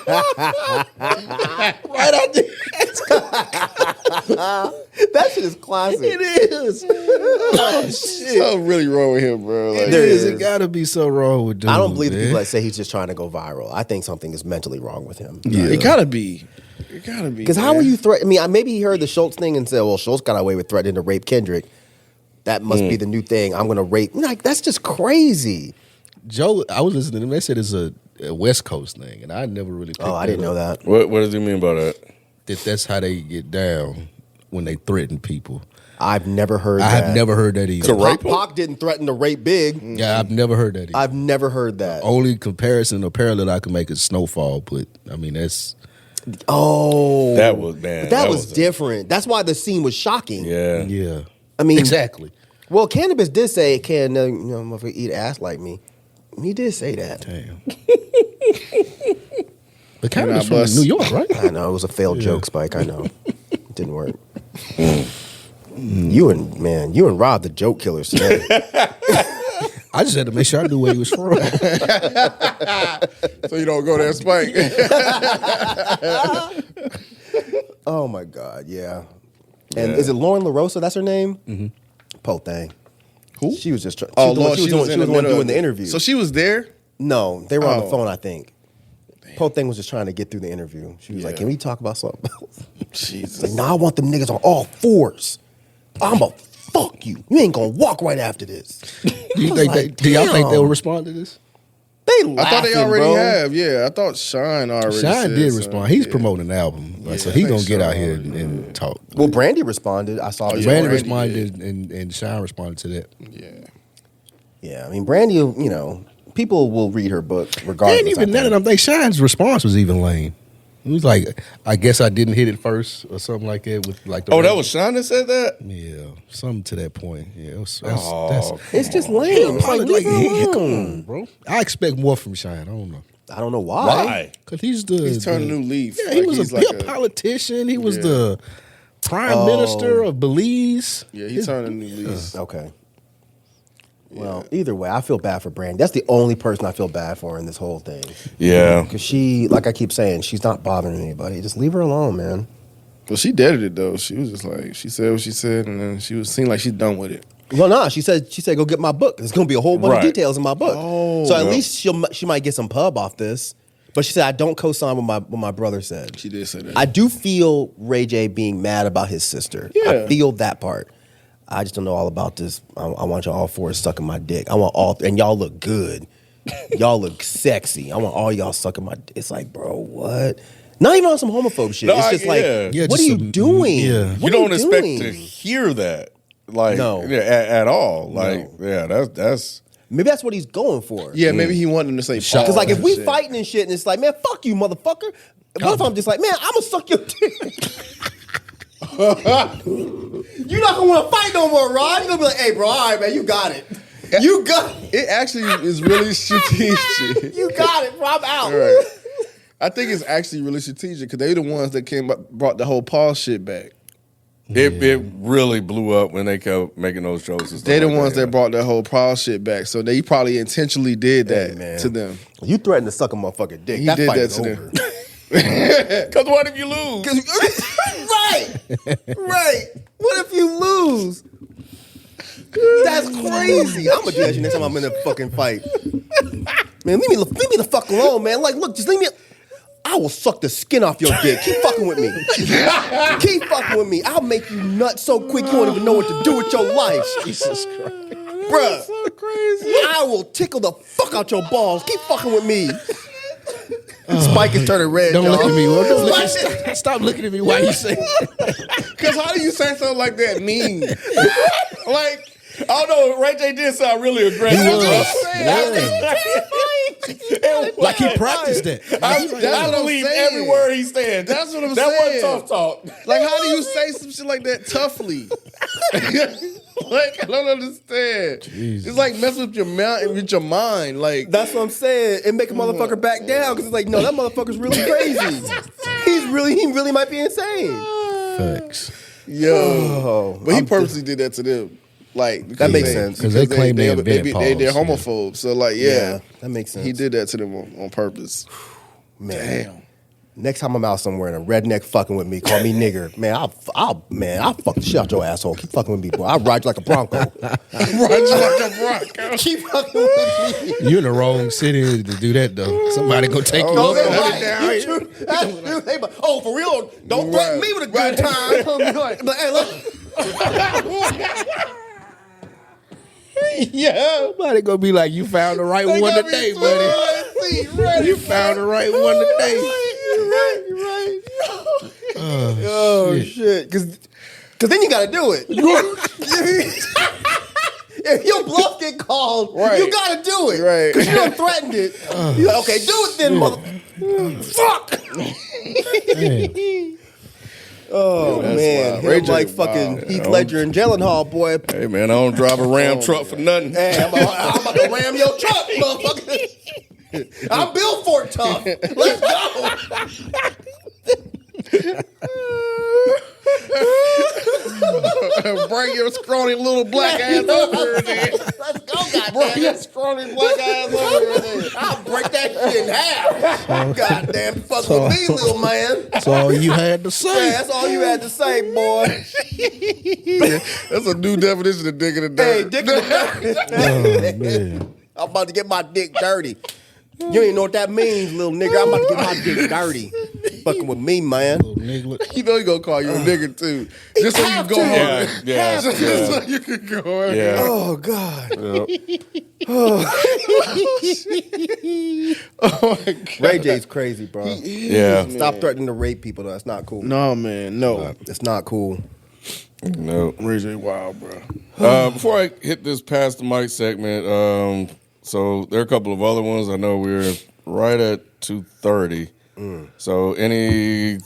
Right out there. That shit is classic. It is. Oh, shit. Something really wrong with him, bro. Like, It is. It gotta be so wrong with dude. I don't believe the man. people that say he's just trying to go viral. I think something is mentally wrong with him. it gotta be. It gotta be. Because how will you threaten? I mean, maybe he heard the Schultz thing and said, well, Schultz got away with threatening to rape Kendrick. That must be the new thing. I'm going to rape. Like, that's just crazy. Joe, I was listening to them. They said it's a West Coast thing, and I never really picked I didn't know that. What does he mean by that? That's how they get down when they threaten people. I've never heard I that. have never heard that either. Pac didn't threaten to rape Big. Yeah, I've never heard that either. I've never heard that. Only comparison or parallel I can make is Snowfall, but I mean that's Oh. That was, man. That was different. That's why the scene was shocking. Yeah. yeah. I mean, Exactly. Well, Cannabis did say, can motherfucker eat ass like me. He did say that. Damn. But Canada's from bust. New York, right? I know. It was a failed joke, Spike. I know. It didn't work. You and Rob, the joke killers today. I just had to make sure I knew where he was from. So you don't go there, Spike. Oh, my God. Yeah. And is it Lauren LaRosa? That's her name? Mm-hmm. Po thing. Who? She was just trying. Oh, Lord, she was the one middle doing of the it. interview. So she was there. No, they were on the Oh. phone, I think. Po thing was just trying to get through the interview. She was like, can we talk about something else? Jesus. Like, I want them niggas on all fours. I'ma fuck you. You ain't gonna walk right after this. Do y'all think damn. they'll respond to this? They laughing, I thought they already bro. have. Yeah, I thought Shyne already. Shyne said did so. respond. He's Yeah. promoting an album, like, so Yeah, he I gonna think get out so. here and talk. Well, Brandy responded. I saw this. Brandy Brandy responded and Shyne responded to that. Yeah. Yeah, I mean, Brandy, people will read her book regardless. And even none of them think Shyne's response was even lame. It was like, I guess I didn't hit it first or something like that. With like the That was Shyne that said that? yeah, something to that point. Yeah, that's It's just lame. It's like, leave her come alone. on, bro. I expect more from Shyne. I don't know. I don't know why. Why? Because he's the He's turned a new leaf. Yeah, he Like, was he's a like politician. He was Yeah. the prime minister of Belize. Yeah, he turned a new leaf. Okay. Well, either way, I feel bad for Brandy. That's the only person I feel bad for in this whole thing. Yeah. Because she, like I keep saying, she's not bothering anybody. Just leave her alone, man. Well, she deaded it though. She was just like, she said what she said, and then seemed like she's done with it. Well, nah, she said, go get my book. There's going to be a whole bunch of Right. details in my book. Oh. So at least she might get some pub off this. But she said, I don't co-sign what my brother said. She did say that. I do feel Ray J being mad about his sister. I Yeah. feel that part. I just don't know all about this. I want y'all all fours sucking my dick. I want all, and y'all look good. Y'all look sexy. I want all y'all sucking my dick. It's like, bro, what? Not even on some homophobe shit. No, It's just like, yeah. what just are you some- doing? yeah. What You are don't expect doing? to hear that. Like, No. yeah, at all. Like, yeah, that's Maybe that's what he's going for. Yeah, maybe he wanted him to say pause. Because like if we Shit. fighting and shit, and it's like, man, fuck you, motherfucker. What if I'm just like, man, I'm gonna suck your dick. You're not gonna want to fight no more, Rod. You're gonna be like, hey, bro, all right, man, you got it. You got it. It actually is really strategic. You got it, bro. I'm out. Right. I think it's actually really strategic because they're the ones that brought the whole pause shit back. It really blew up when they kept making those jokes. And stuff They're the like ones that yeah. brought the whole pause shit back. So they probably intentionally did that man. to them. You threatened to suck a motherfucking dick. He That did fight that is to them. over. Because what if you lose? Right. What if you lose? That's crazy. I'm gonna do that shit next time I'm in a fucking fight. Man, leave me the fuck alone, man. Like, look, just leave me. I will suck the skin off your dick. Keep fucking with me. Keep fucking with me. I'll make you nut so quick you won't even know what to do with your life. Jesus Christ. Bruh. So crazy. I will tickle the fuck out your balls. Keep fucking with me. Spike is turning red. Don't y'all. look at me. Well, don't look at, stop looking at me while you say that. Because how do you say something like that mean? Like, I don't know, Ray J did sound really aggressive. He was. Like he practiced that. I what I'm believe saying. every word he said. That's what I'm that saying. That wasn't tough talk. Like, how do you say some shit like that toughly? Like, I don't understand. Jesus. It's like messing with your mind. Like, That's what I'm saying. It make a motherfucker back down because it's like, no, that motherfucker's really crazy. He really might be insane. Facts. yo. But he purposely did that to them. Like, because That makes sense. Because they claim they invent pause, they're yeah. homophobes. So, like, yeah. That makes sense. He did that to them on purpose. Man. Damn. Next time I'm out somewhere and a redneck fucking with me, call me nigger. Man, I'll fuck the shit out your asshole. Keep fucking with me, boy. I'll ride you like a Bronco. Run you like a Bronco. Keep fucking with me. You're in the wrong city to do that though. Somebody go take you Oh, up. that's right. Oh, for real? Don't threaten me with a good time. But hey, look. Yeah. Somebody gonna be like, you found the right one today, buddy. You found the right one today. You're right. Oh, shit. Because then you got to do it. If your bluff get called, Right. you got to do it. Right. Because you done threatened it. You're like, okay, do it then, mother. Fuck. Oh, that's man. wild. Him Ray J like is fucking wild. Heath Ledger and Gyllenhaal, boy. Hey, man, I don't drive a Ram truck for nothing. Hey, I'm about to ram your truck, motherfucker. I'm built for it tough. Let's go. Bring your scrawny little black ass over here. Let's go, goddamn. Bring your scrawny black ass over here. I'll break that shit in half. Goddamn, fuck with me, little man. That's all you had to Man, say. that's all you had to say, boy. That's a new definition of dick in the Hey, dirt. dick in the Oh, man. I'm about to get my dick dirty. You ain't know what that means, little nigga. I'm about to get my dick dirty. Fucking with me, man. Nigga, You know he gonna call you a nigga too, just so you can go Yeah, hard. yeah, Just yeah. so you can go hard. Yeah. Oh, God. Oh my God. Ray J's crazy, bro. Yeah. Stop threatening to rape people, though. That's not cool. No man, no. It's not cool. No. Ray J wild, bro. Before I hit this past the mic segment, so there are a couple of other ones. I know we're right at 2:30. So any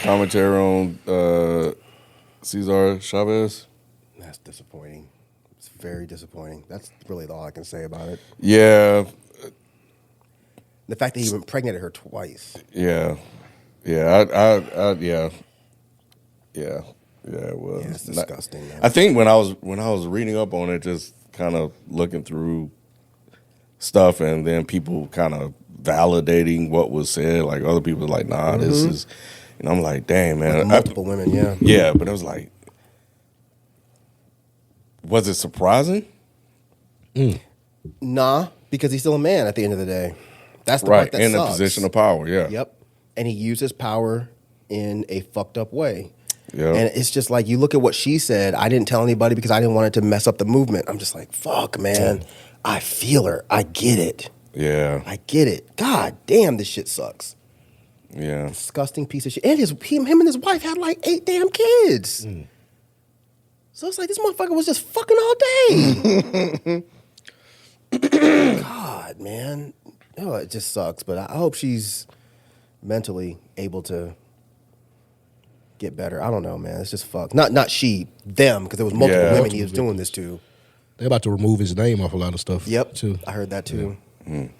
commentary on Cesar Chavez? That's disappointing. It's very disappointing. That's really all I can say about it. Yeah. The fact that he impregnated her twice. Yeah. Yeah. Yeah. Yeah. Yeah, it was. Yeah, it's disgusting, man. I think when I was reading up on it, just kind of looking through stuff, and then people kind of validating what was said. Like other people were like, "Nah, this is," and I'm like, "Dang, man." Multiple women, yeah. Yeah, but it was like, was it surprising? Nah, because he's still a man at the end of the day. That's the Right, part that in a sucks. position of power. Yeah. Yep. And he uses power in a fucked up way. Yeah. And it's just like, you look at what she said, I didn't tell anybody because I didn't want it to mess up the movement. I'm just like, fuck, man. I feel her. I get it. Yeah. I get it. God damn, this shit sucks. Yeah. Disgusting piece of shit. And him and his wife had like 8 damn kids. So it's like, this motherfucker was just fucking all day. God, man. Oh, it just sucks. But I hope she's mentally able to get better. I don't know, man. It's just fucked. Not she, them, because there was multiple Yeah. women he was doing this to. They're about to remove his name off a lot of stuff. Yep, too. I heard that too. Damn.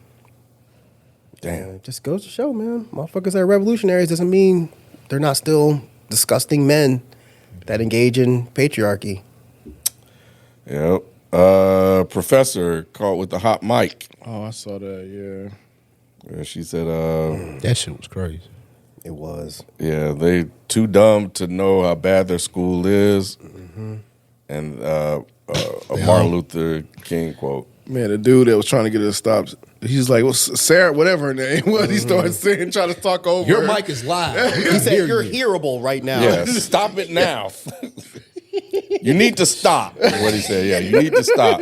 Yeah, it just goes to show, man. Motherfuckers that are revolutionaries doesn't mean they're not still disgusting men that engage in patriarchy. Yep. Professor caught with the hot mic. Oh, I saw that. And she said, That shit was crazy. It was. yeah, they too dumb to know how bad their school is. And a Martin Luther King quote. Man, the dude that was trying to get her to stop, he's like, well, Sarah, whatever her name was, he started saying, trying to talk over Your her. mic is live. He said you're hearable right now. Yeah, stop it now. You need to stop. Is what he said. Yeah, you need to stop.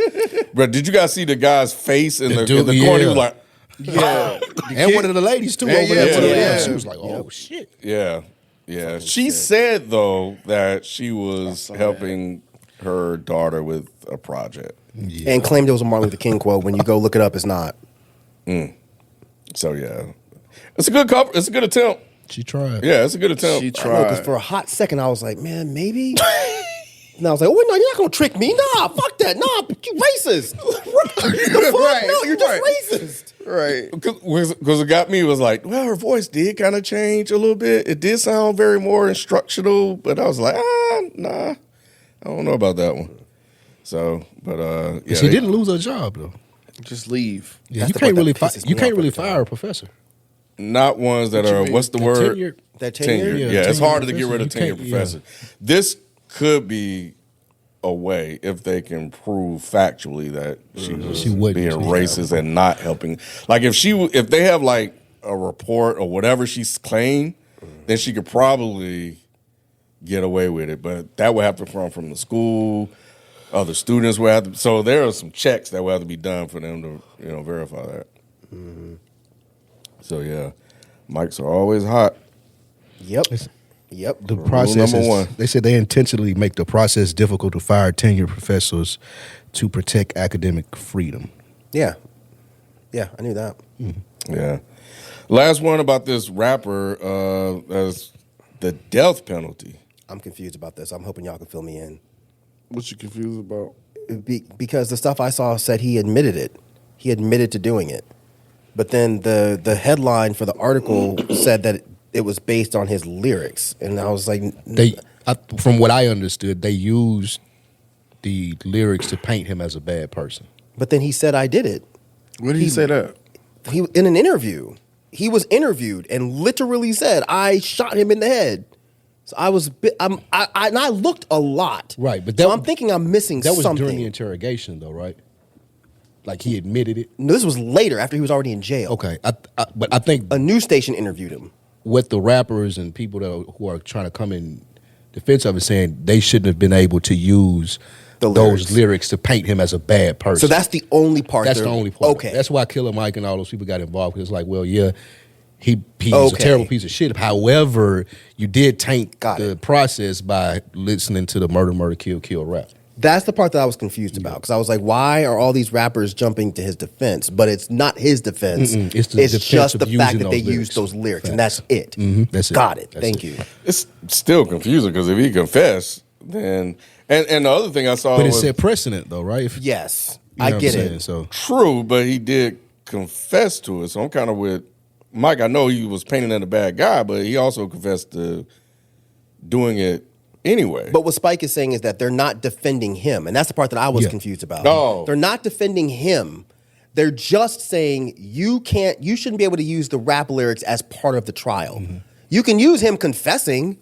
But did you guys see the guy's face in the dude, corner? He yeah. was like, Yeah. And one of the ladies too Yeah, over there. yeah, One of yeah. them. She was like, "Oh shit!" yeah, yeah. She said though that she was helping her daughter with a project. And claimed it was a Martin Luther King quote. When you go look it up, it's not. So yeah, it's a good couple. It's a good attempt. She tried. Yeah, it's a good attempt. She I know, because tried. for a hot second, I was like, man, maybe. And I was like, oh, no, you're not going to trick me. Nah, fuck that. Nah, you racist. The fuck? Right, No, you're just right. racist. Right. Because it got me, it was like, well, her voice did kind of change a little bit. It did sound very more instructional, but I was like, nah, I don't know about that one. So, but yeah, She didn't lose her job though. Just leave. Yeah, That's you the can't part really that pisses me you can't off really every time. fire a professor. Not ones that are, what's the That word? tenured- That tenure? Tenure. Yeah, Yeah, it's tenured harder to get professor. rid of You tenured can't- professor. This could be a way if they can prove factually that she was She wouldn't. being Yeah. racist and not helping. Like if they have like a report or whatever she's claimed, then she could probably get away with it. But that would have to come from the school. Other students would have to. So there are some checks that would have to be done for them to verify that. So yeah, mics are always hot. Yep. Yep. The Rule process number is, one. they said they intentionally make the process difficult to fire tenured professors to protect academic freedom. Yeah. Yeah, I knew that. Yeah. Last one about this rapper, as the death penalty. I'm confused about this. I'm hoping y'all can fill me in. What you confused about? Because the stuff I saw said he admitted it. He admitted to doing it. But then the headline for the article said that it was based on his lyrics. And I was like, From what I understood, they used the lyrics to paint him as a bad person. but then he said I did it. Where did he say that? He in an interview. He was interviewed and literally said, I shot him in the head. So and I looked a lot. Right, but so I'm thinking I'm missing That was something. during the interrogation, though, right? Like he admitted it. No, this was later after he was already in jail. Okay, but I think A news station interviewed him. what the rappers and people who are trying to come in defense of it saying they shouldn't have been able to use those lyrics to paint him as a bad person. So that's the only part. That's the only part. Okay. That's why Killer Mike and all those people got involved, because it's like, well, yeah, he's a Okay. terrible piece of shit. However, you did taint Got the it. process by listening to the murder, kill rap. That's the part that I was confused about, because I was like, why are all these rappers jumping to his defense? But it's not his defense. Mm-mm. It's the defense just of the fact using that they those used lyrics. those lyrics, and Facts. that's it. That's it. Got it. That's Thank it. you. It's still confusing because if he confessed, then and the other thing I saw But it was set precedent, though, right? If, Yes, you know I what get I'm it. saying? So true, but he did confess to it. So I'm kind of with Mike. I know he was painting as a bad guy, but he also confessed to doing it anyway. But what Spike is saying is that they're not defending him, and that's the part that I was Yeah. confused about. No. They're not defending him. They're just saying you shouldn't be able to use the rap lyrics as part of the trial. Mm-hmm. You can use him confessing,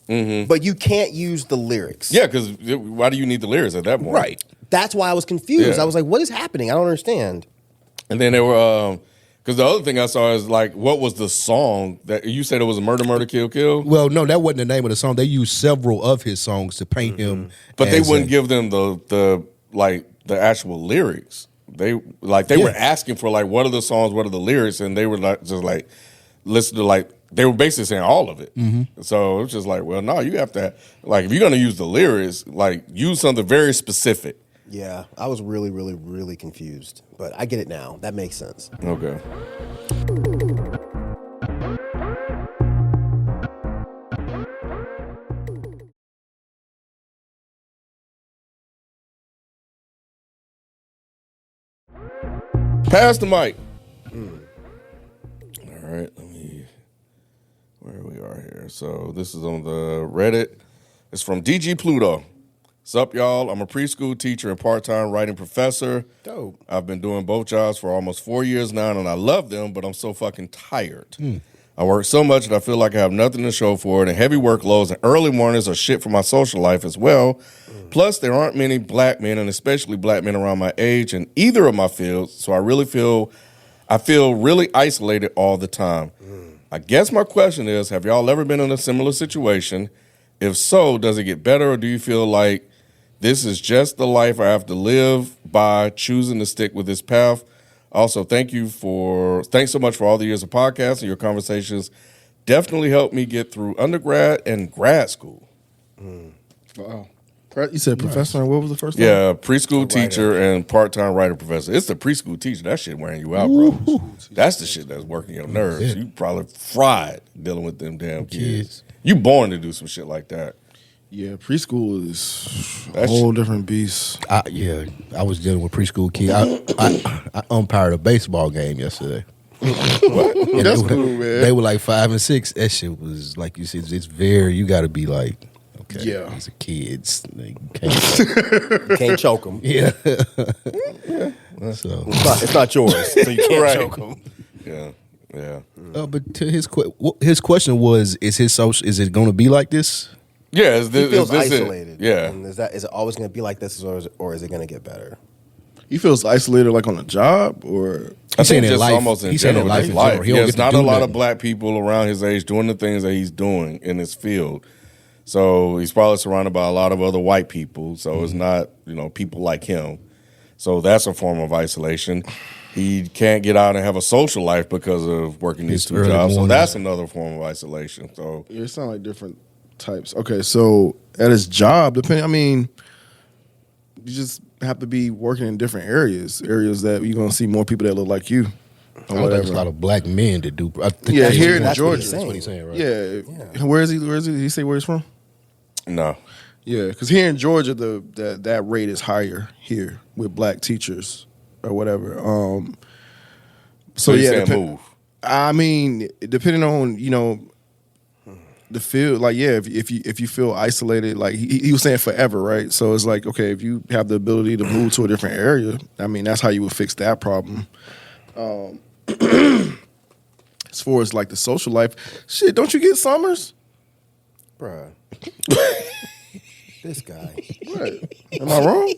but you can't use the lyrics. yeah, because why do you need the lyrics at that point? right. That's why I was confused. Yeah. I was like, what is happening? I don't understand. And then they were because the other thing I saw is like, what was the song that you said it was a murder, kill? Well, no, that wasn't the name of the song. They used several of his songs to paint him. But they as wouldn't a- give them the actual lyrics. They were asking for like, what are the songs, what are the lyrics, and they were like just like listen to like they were basically saying all of it. So it was just like, well, no, you have to like if you're gonna use the lyrics, like use something very specific. Yeah, I was really, really, really confused, but I get it now. That makes sense. Okay. Pass the mic. All right, let me. Where we are here. So this is on the Reddit. It's from DG Pluto. Sup, y'all? I'm a preschool teacher and part-time writing professor. Dope. I've been doing both jobs for almost 4 years now, and I love them, but I'm so fucking tired. I work so much that I feel like I have nothing to show for it, and heavy workloads and early mornings are shit for my social life as well. Plus, there aren't many black men, and especially black men around my age in either of my fields, so I feel really isolated all the time. I guess my question is, have y'all ever been in a similar situation? If so, does it get better, or do you feel like this is just the life I have to live by choosing to stick with this path? Also, thanks so much for all the years of podcasts and your conversations. Definitely helped me get through undergrad and grad school. Wow. You said professor, and what was the first one? Yeah, preschool teacher and part-time writer professor. It's the preschool teacher. That shit wearing you out, bro. That's the shit that's working your nerves. You probably fried dealing with them damn kids. You born to do some shit like that. Yeah, preschool is a whole different beast. I was dealing with preschool kids. I umpired a baseball game yesterday. What? That's cool, man. They were like 5 and 6. That shit was like you said. It's very. You got to be like, okay, yeah. These are kids. They You can't choke them. yeah. So It's not yours, so you can't choke them. Yeah. but to his question was, is it going to be like this? Yeah, He feels this isolated. Yeah. And is it always going to be like this, or is it going to get better? He feels isolated, like on a job, or I saying think in just life. almost in He's saying in general, life just in life. general. He don't There's get to not do a lot of nothing. black people around his age doing the things that he's doing in his field. So he's probably surrounded by a lot of other white people. So it's not, people like him. So that's a form of isolation. He can't get out and have a social life because of working these two jobs. So that's another form of isolation. So it sounds like different types. Okay, so at his job, you just have to be working in different areas that you're gonna see more people that look like you. I think there's a lot of black men that do. Yeah, here in That's what Georgia. he's That's what he's saying, right? Yeah. Where is he? Did he say where he's from? no. Yeah, because here in Georgia, that rate is higher here with black teachers or whatever. So he's saying move. I mean, depending on the field, like if you feel isolated, like he was saying forever, right? So it's like, okay, if you have the ability to move to a different area, I mean, that's how you would fix that problem. As far as like the social life, shit, don't you get summers? Bruh. This guy. What? Am I wrong?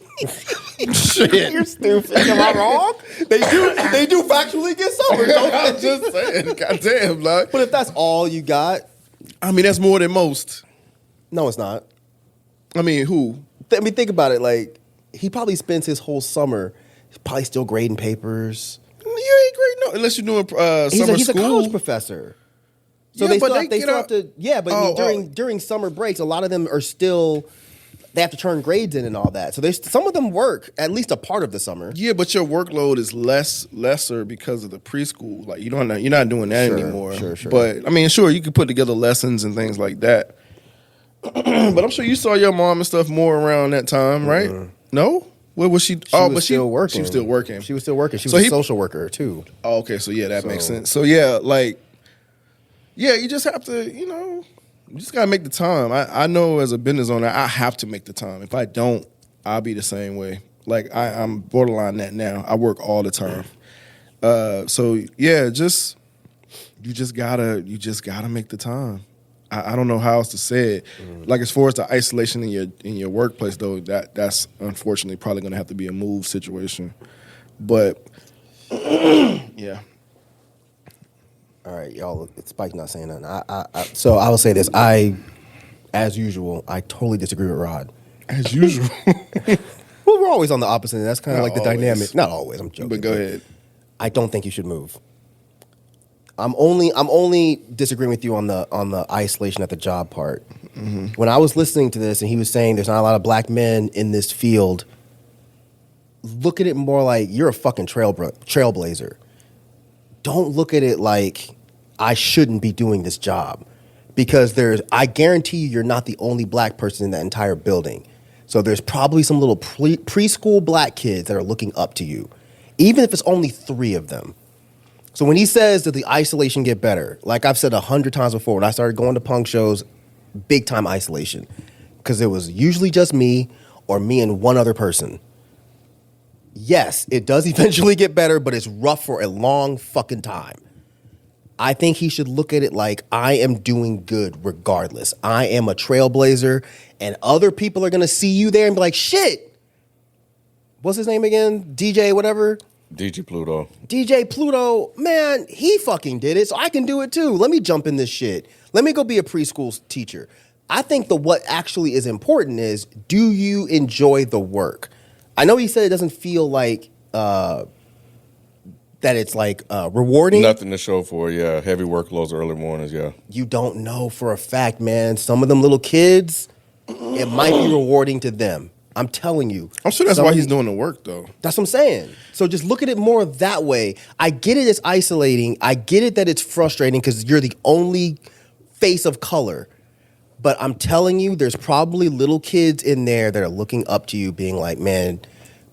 Shit. You're stupid. Am I wrong? They do factually get summers, don't I'm they? just saying, goddamn, like. But if that's all you got, I mean, that's more than most. no, it's not. I mean, who? Think about it. Like, he probably spends his whole summer probably still grading papers. You ain't great, no, unless you're doing summer He's a school. college professor. So Yeah, they but still, they have, they get still out- have to. Yeah, but I mean, during summer breaks, a lot of them are still. They have to turn grades in and all that. So there's some of them work at least a part of the summer. Yeah, but your workload is lesser because of the preschool. Like you're not doing that Sure, anymore. sure. But I mean, sure, you could put together lessons and things like that. But I'm sure you saw your mom and stuff more around that time, right? No. What was she? Still working. She was still working. She was still working. She So was he- a social worker too. Oh, okay, so yeah, that makes sense. So yeah, you just have to, you just gotta make the time. I know as a business owner, I have to make the time. If I don't, I'll be the same way. Like I'm borderline that now. I work all the time. So yeah, you just gotta make the time. I don't know how else to say it. Like as far as the isolation in your workplace though, that's unfortunately probably gonna have to be a move situation. But yeah. All right, y'all. Spike's not saying nothing. So I will say this. As usual, I totally disagree with Rod. As usual. Well, we're always on the opposite end. That's kind of Not like the always. dynamic. Not always. I'm joking. But go ahead. I don't think you should move. I'm only disagreeing with you on the isolation at the job part. When I was listening to this and he was saying there's not a lot of black men in this field, look at it more like you're a fucking trailblazer. Don't look at it like I shouldn't be doing this job, because I guarantee you're not the only black person in that entire building. So there's probably some little preschool black kids that are looking up to you, even if it's only 3 of them. So when he says that the isolation get better, like I've said 100 times before, when I started going to punk shows, big time isolation, because it was usually just me or me and one other person. Yes, it does eventually get better, but it's rough for a long fucking time. I think he should look at it like, I am doing good regardless. I am a trailblazer, and other people are going to see you there and be like, shit, what's his name again? DJ whatever? DJ Pluto. DJ Pluto, man, he fucking did it, so I can do it too. Let me jump in this shit. Let me go be a preschool teacher. I think what actually is important is, do you enjoy the work? I know he said it doesn't feel like that it's like rewarding. Nothing to show for, yeah. Heavy workloads early mornings, yeah. You don't know for a fact, man. Some of them little kids, it might be rewarding to them. I'm telling you. I'm sure that's why he's doing the work, though. That's what I'm saying. So just look at it more that way. I get it as isolating. I get it that it's frustrating because you're the only face of color. But I'm telling you, there's probably little kids in there that are looking up to you being like, man,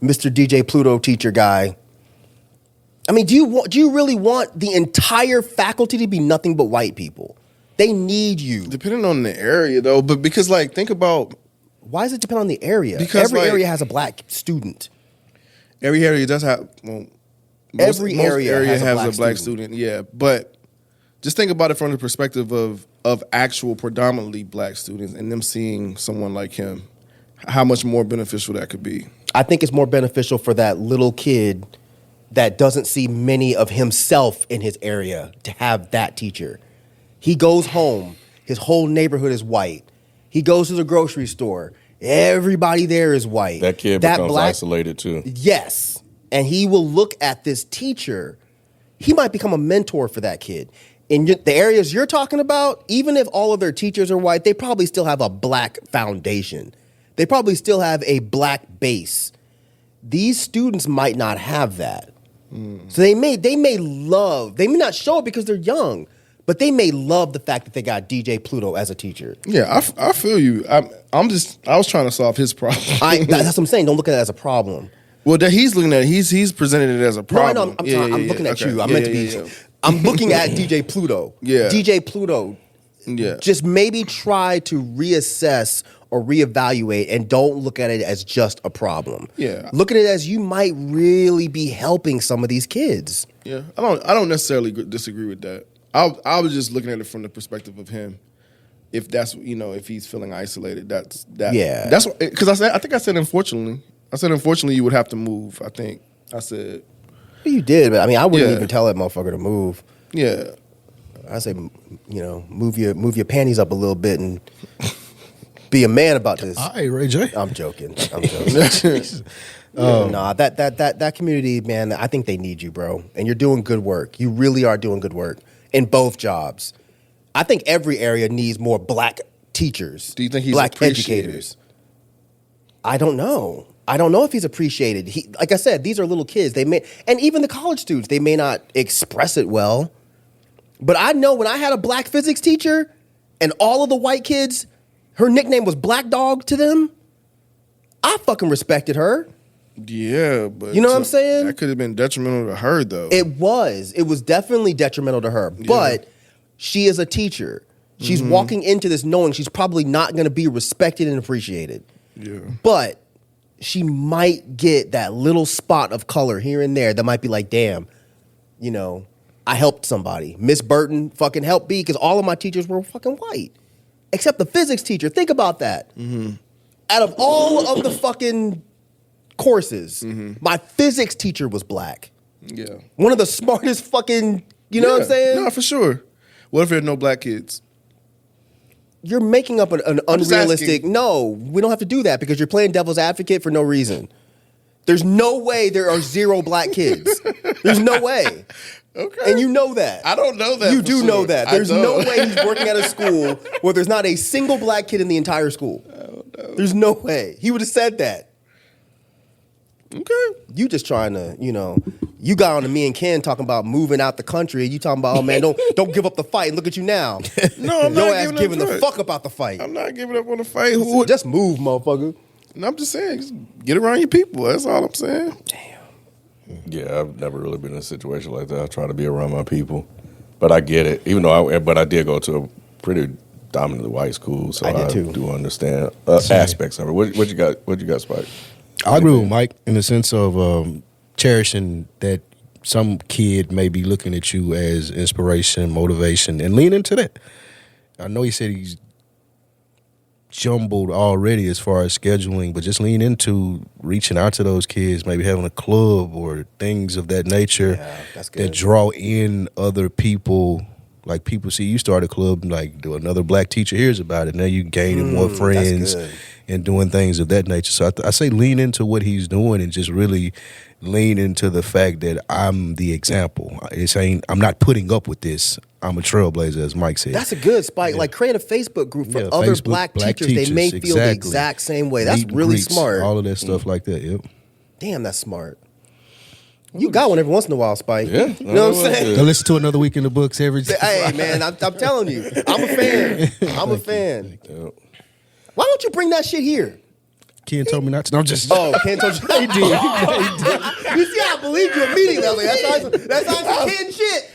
Mr. DJ Pluto teacher guy. I mean, do you really want the entire faculty to be nothing but white people? They need you. Depending on the area, though. But because, like, think about... Why does it depend on the area? Because every area has a black student. Every area does have... Well, most area has a black student. Yeah, but just think about it from the perspective of actual predominantly black students and them seeing someone like him. How much more beneficial that could be. I think it's more beneficial for that little kid that doesn't see many of himself in his area to have that teacher. He goes home. His whole neighborhood is white. He goes to the grocery store. Everybody there is white. That kid becomes isolated too. Yes. And he will look at this teacher. He might become a mentor for that kid. In the areas you're talking about, even if all of their teachers are white, they probably still have a black foundation. They probably still have a black base. These students might not have that. So they may not show it because they're young, but they may love the fact that they got DJ Pluto as a teacher. Yeah, I feel you. I was trying to solve his problem. That's what I'm saying. Don't look at it as a problem. Well, that he's looking at it, he's presented it as a problem. No, I'm looking at you. I'm meant to be. I'm looking at DJ Pluto. Yeah. DJ Pluto. Yeah. Just maybe try to reassess or reevaluate and don't look at it as just a problem. Yeah. Look at it as you might really be helping some of these kids. Yeah. I don't necessarily disagree with that. I was just looking at it from the perspective of him. If that's, if he's feeling isolated, that's because I think I said unfortunately. You would have to move. I think I said. You did, but I mean, I wouldn't even tell that motherfucker to move. Yeah. I say, move your panties up a little bit and be a man about this. All right, Ray J. I'm joking. Nah, that community, man, I think they need you, bro. And you're doing good work. You really are doing good work in both jobs. I think every area needs more black teachers. Do you think he's black educators? I don't know. I don't know if he's appreciated. Like I said, these are little kids. And even the college students, they may not express it well. But I know when I had a black physics teacher and all of the white kids, her nickname was Black Dog to them, I fucking respected her. Yeah, but you know what I'm saying? That could have been detrimental to her, though. It was. It was definitely detrimental to her. Yeah. But she is a teacher. She's walking into this knowing she's probably not going to be respected and appreciated. Yeah. But she might get that little spot of color here and there that might be like, damn, I helped somebody. Miss Burton fucking helped me because all of my teachers were fucking white. Except the physics teacher. Think about that. Mm-hmm. Out of all of the fucking courses, my physics teacher was black. Yeah. One of the smartest fucking, you know what I'm saying? No, for sure. What if there are no black kids? You're making up an unrealistic... No, we don't have to do that because you're playing devil's advocate for no reason. There's no way there are 0 black kids. There's no way. Okay. And you know that. I don't know that. You do know that. There's no way he's working at a school where there's not a single black kid in the entire school. I don't know. There's no way. He would have said that. Okay. You just trying to, you got on to me and Ken talking about moving out the country. You talking about, oh man, don't give up the fight. And look at you now. No, I'm Your not ass giving the up. fuck about the fight. I'm not giving up on the fight. Who would? Just move, motherfucker. And I'm just saying, just get around your people. That's all I'm saying. Yeah, I've never really been in a situation like that. I try to be around my people, but I get it. Even though I did go to a pretty dominantly white school, so I did too. do understand aspects of it. What you got? What you got, Spike? I agree with Mike in the sense of cherishing that some kid may be looking at you as inspiration, motivation, and lean into that. I know he said he's jumbled already as far as scheduling, but just lean into reaching out to those kids, maybe having a club or things of that nature that's good. that draw in other people. Like people see you start a club, like do another black teacher hears about it. Now you gaining more friends and doing things of that nature. So I say lean into what he's doing and just really lean into the fact that I'm the example. I'm not putting up with this. I'm a trailblazer, as Mike said. That's a good spike. Like create a Facebook group for other Facebook, black teachers. They may feel the exact same way. That's Meet and really greets, smart. All of that stuff like that. Yep. Damn, that's smart. You got one every once in a while, Spike. Yeah, You know what I'm saying? Go listen to Another Week in the Books every day. Hey, man, I'm telling you. I'm a fan. I'm a fan. Why don't you bring that shit here? Ken told me not to. No, I'm just. Oh, Ken told you. He did. You see, I believe you immediately. That's some Ken shit.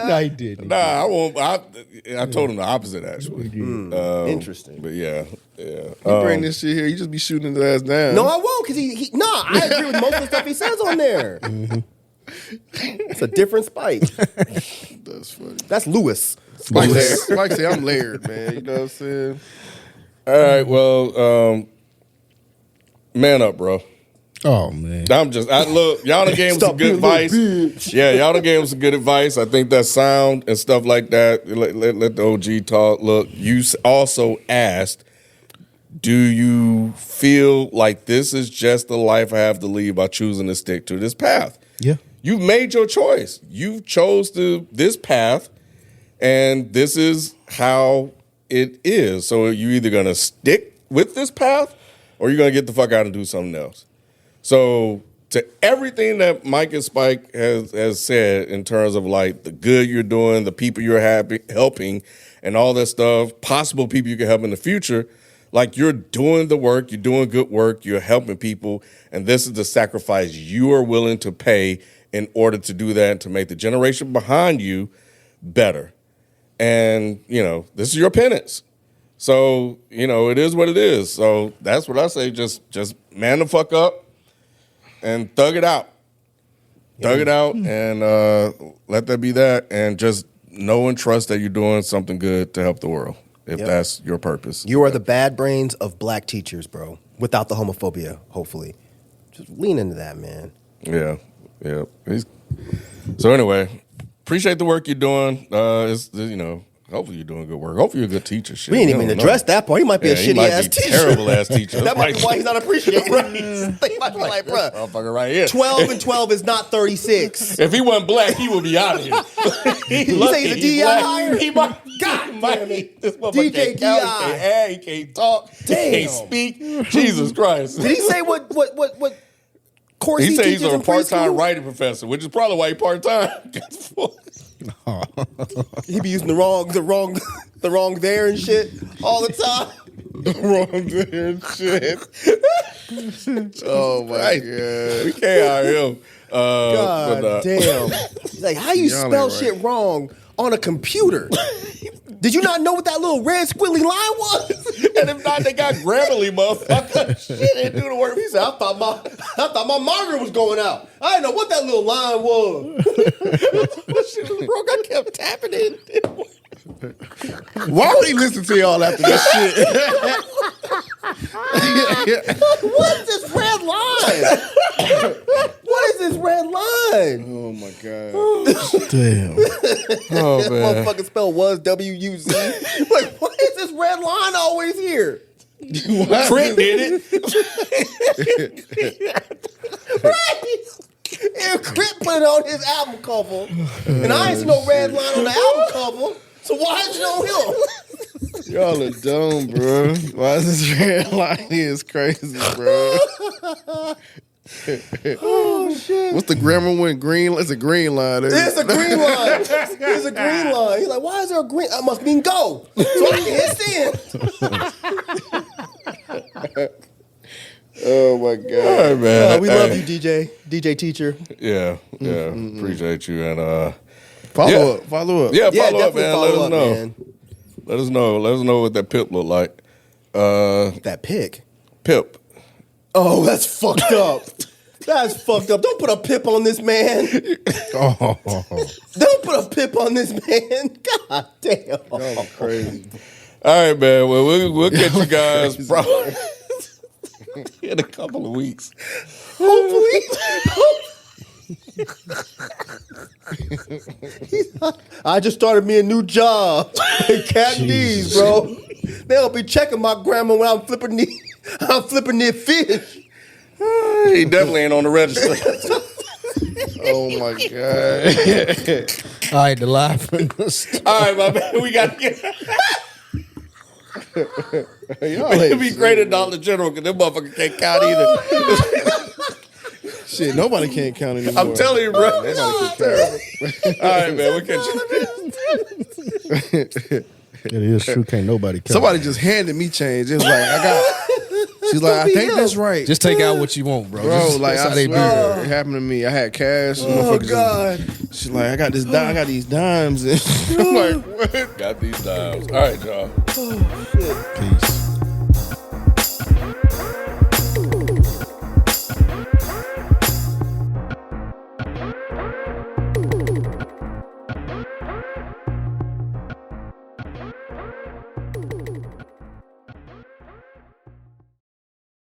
No, he didn't. Nah, I won't. I told him the opposite actually. Interesting. But yeah. You bring this shit here, you just be shooting his ass down. No, I won't, because I agree with most of the stuff he says on there. It's a different Spike. That's funny. That's Lewis. Like say I'm layered, man. You know what I'm saying? All right. Well, man up, bro. Oh man. Look, y'all done gave him some good advice. Yeah, y'all done gave him some good advice. I think that's sound and stuff like that. Let the OG talk. Look, you also asked, do you feel like this is just the life I have to lead by choosing to stick to this path? Yeah. You've made your choice. You've chose this path, and this is how it is. So you're either going to stick with this path or you're going to get the fuck out and do something else. So to everything that Mike and Spike has said in terms of like the good you're doing, the people you're helping, and all that stuff, possible people you can help in the future, like you're doing the work, you're doing good work, you're helping people, and this is the sacrifice you are willing to pay in order to do that and to make the generation behind you better. And, this is your penance. So, it is what it is. So that's what I say. Just man the fuck up and thug it out. Thug it out and let that be that. And just know and trust that you're doing something good to help the world, if that's your purpose. You are the bad brains of black teachers, bro. Without the homophobia, hopefully. Just lean into that, man. Yeah. So anyway, appreciate the work you're doing. Hopefully you're doing good work. Hopefully you're a good teacher. Shit. We didn't even address that point. He might be a shitty ass teacher. Terrible ass teacher. That might be why he's not appreciated. They might be like, bro, motherfucker right here. 12 and 12 is not 36. If he wasn't black, he would be out of here. You say he's a DI hire? He might. God damn it. This motherfucker DJ can't count, he can't add, he can't talk, he can't speak. Jesus Christ. Did he say what course He said he's teaches a in part-time preschool? writing professor, which is probably why he part-time. He be using the wrong there and shit all the time. Wrong there and shit. Oh my God. We can't hire him. God damn. Like, how you Y'all spell ain't shit wrong on a computer? Did you not know what that little red squiggly line was? And if not, they got Grammarly, motherfucker. Shit, they do the work. He said, I thought my monitor was going out. I didn't know what that little line was. That shit was broke. I kept tapping it. Why would he listen to y'all after this shit? What is this red line? What is this red line? Oh my God. Damn. Oh, man. Motherfucker spell was WUZ. Like, what is this red line always here? Trent did it. Right. And Crit put it on his album cover. And I ain't seen no red line on the album cover. So why is it on him? Y'all are dumb, bro. Why is this red line here is crazy, bro? Oh shit! What's the grammar when green? It's a green line. It's a green line. It's a green line. He's like, why is there a green? I must mean go. So I can hit send. Oh my god, All right, man. We love you, DJ teacher. Yeah, appreciate you and follow up. Yeah, Yeah, follow up, definitely man. follow Let us up, know. man. Let us know. Let us know what that pip look like. That pick. Pip. Oh, that's fucked up. That's fucked up. Don't put a pip on this man. Oh, Don't put a pip on this man. God damn. Oh, crazy. All right, man. Well, we'll catch you guys probably in a couple of weeks. Hopefully. I just started me a new job at Captain D's, bro. They'll be checking my grandma when I'm flipping their fish. He definitely ain't on the register. Oh my god. all right, the live. All right, my man. We got to get. It'd be great at Dollar General because them motherfuckers can't count either. Shit, nobody can't count anymore. I'm telling you, bro. It's terrible. All right, man. We'll catch you. It is true. Can't nobody count. Somebody just handed me change. It was like she's like, I think that's right. just take out what you want, bro. Bro, Just, like that's how I they do swear, it. it happened to me. I had cash. Oh, God. She's like, I got this dime. I got these dimes. I'm like, what? Got these dials. All right, y'all. Peace.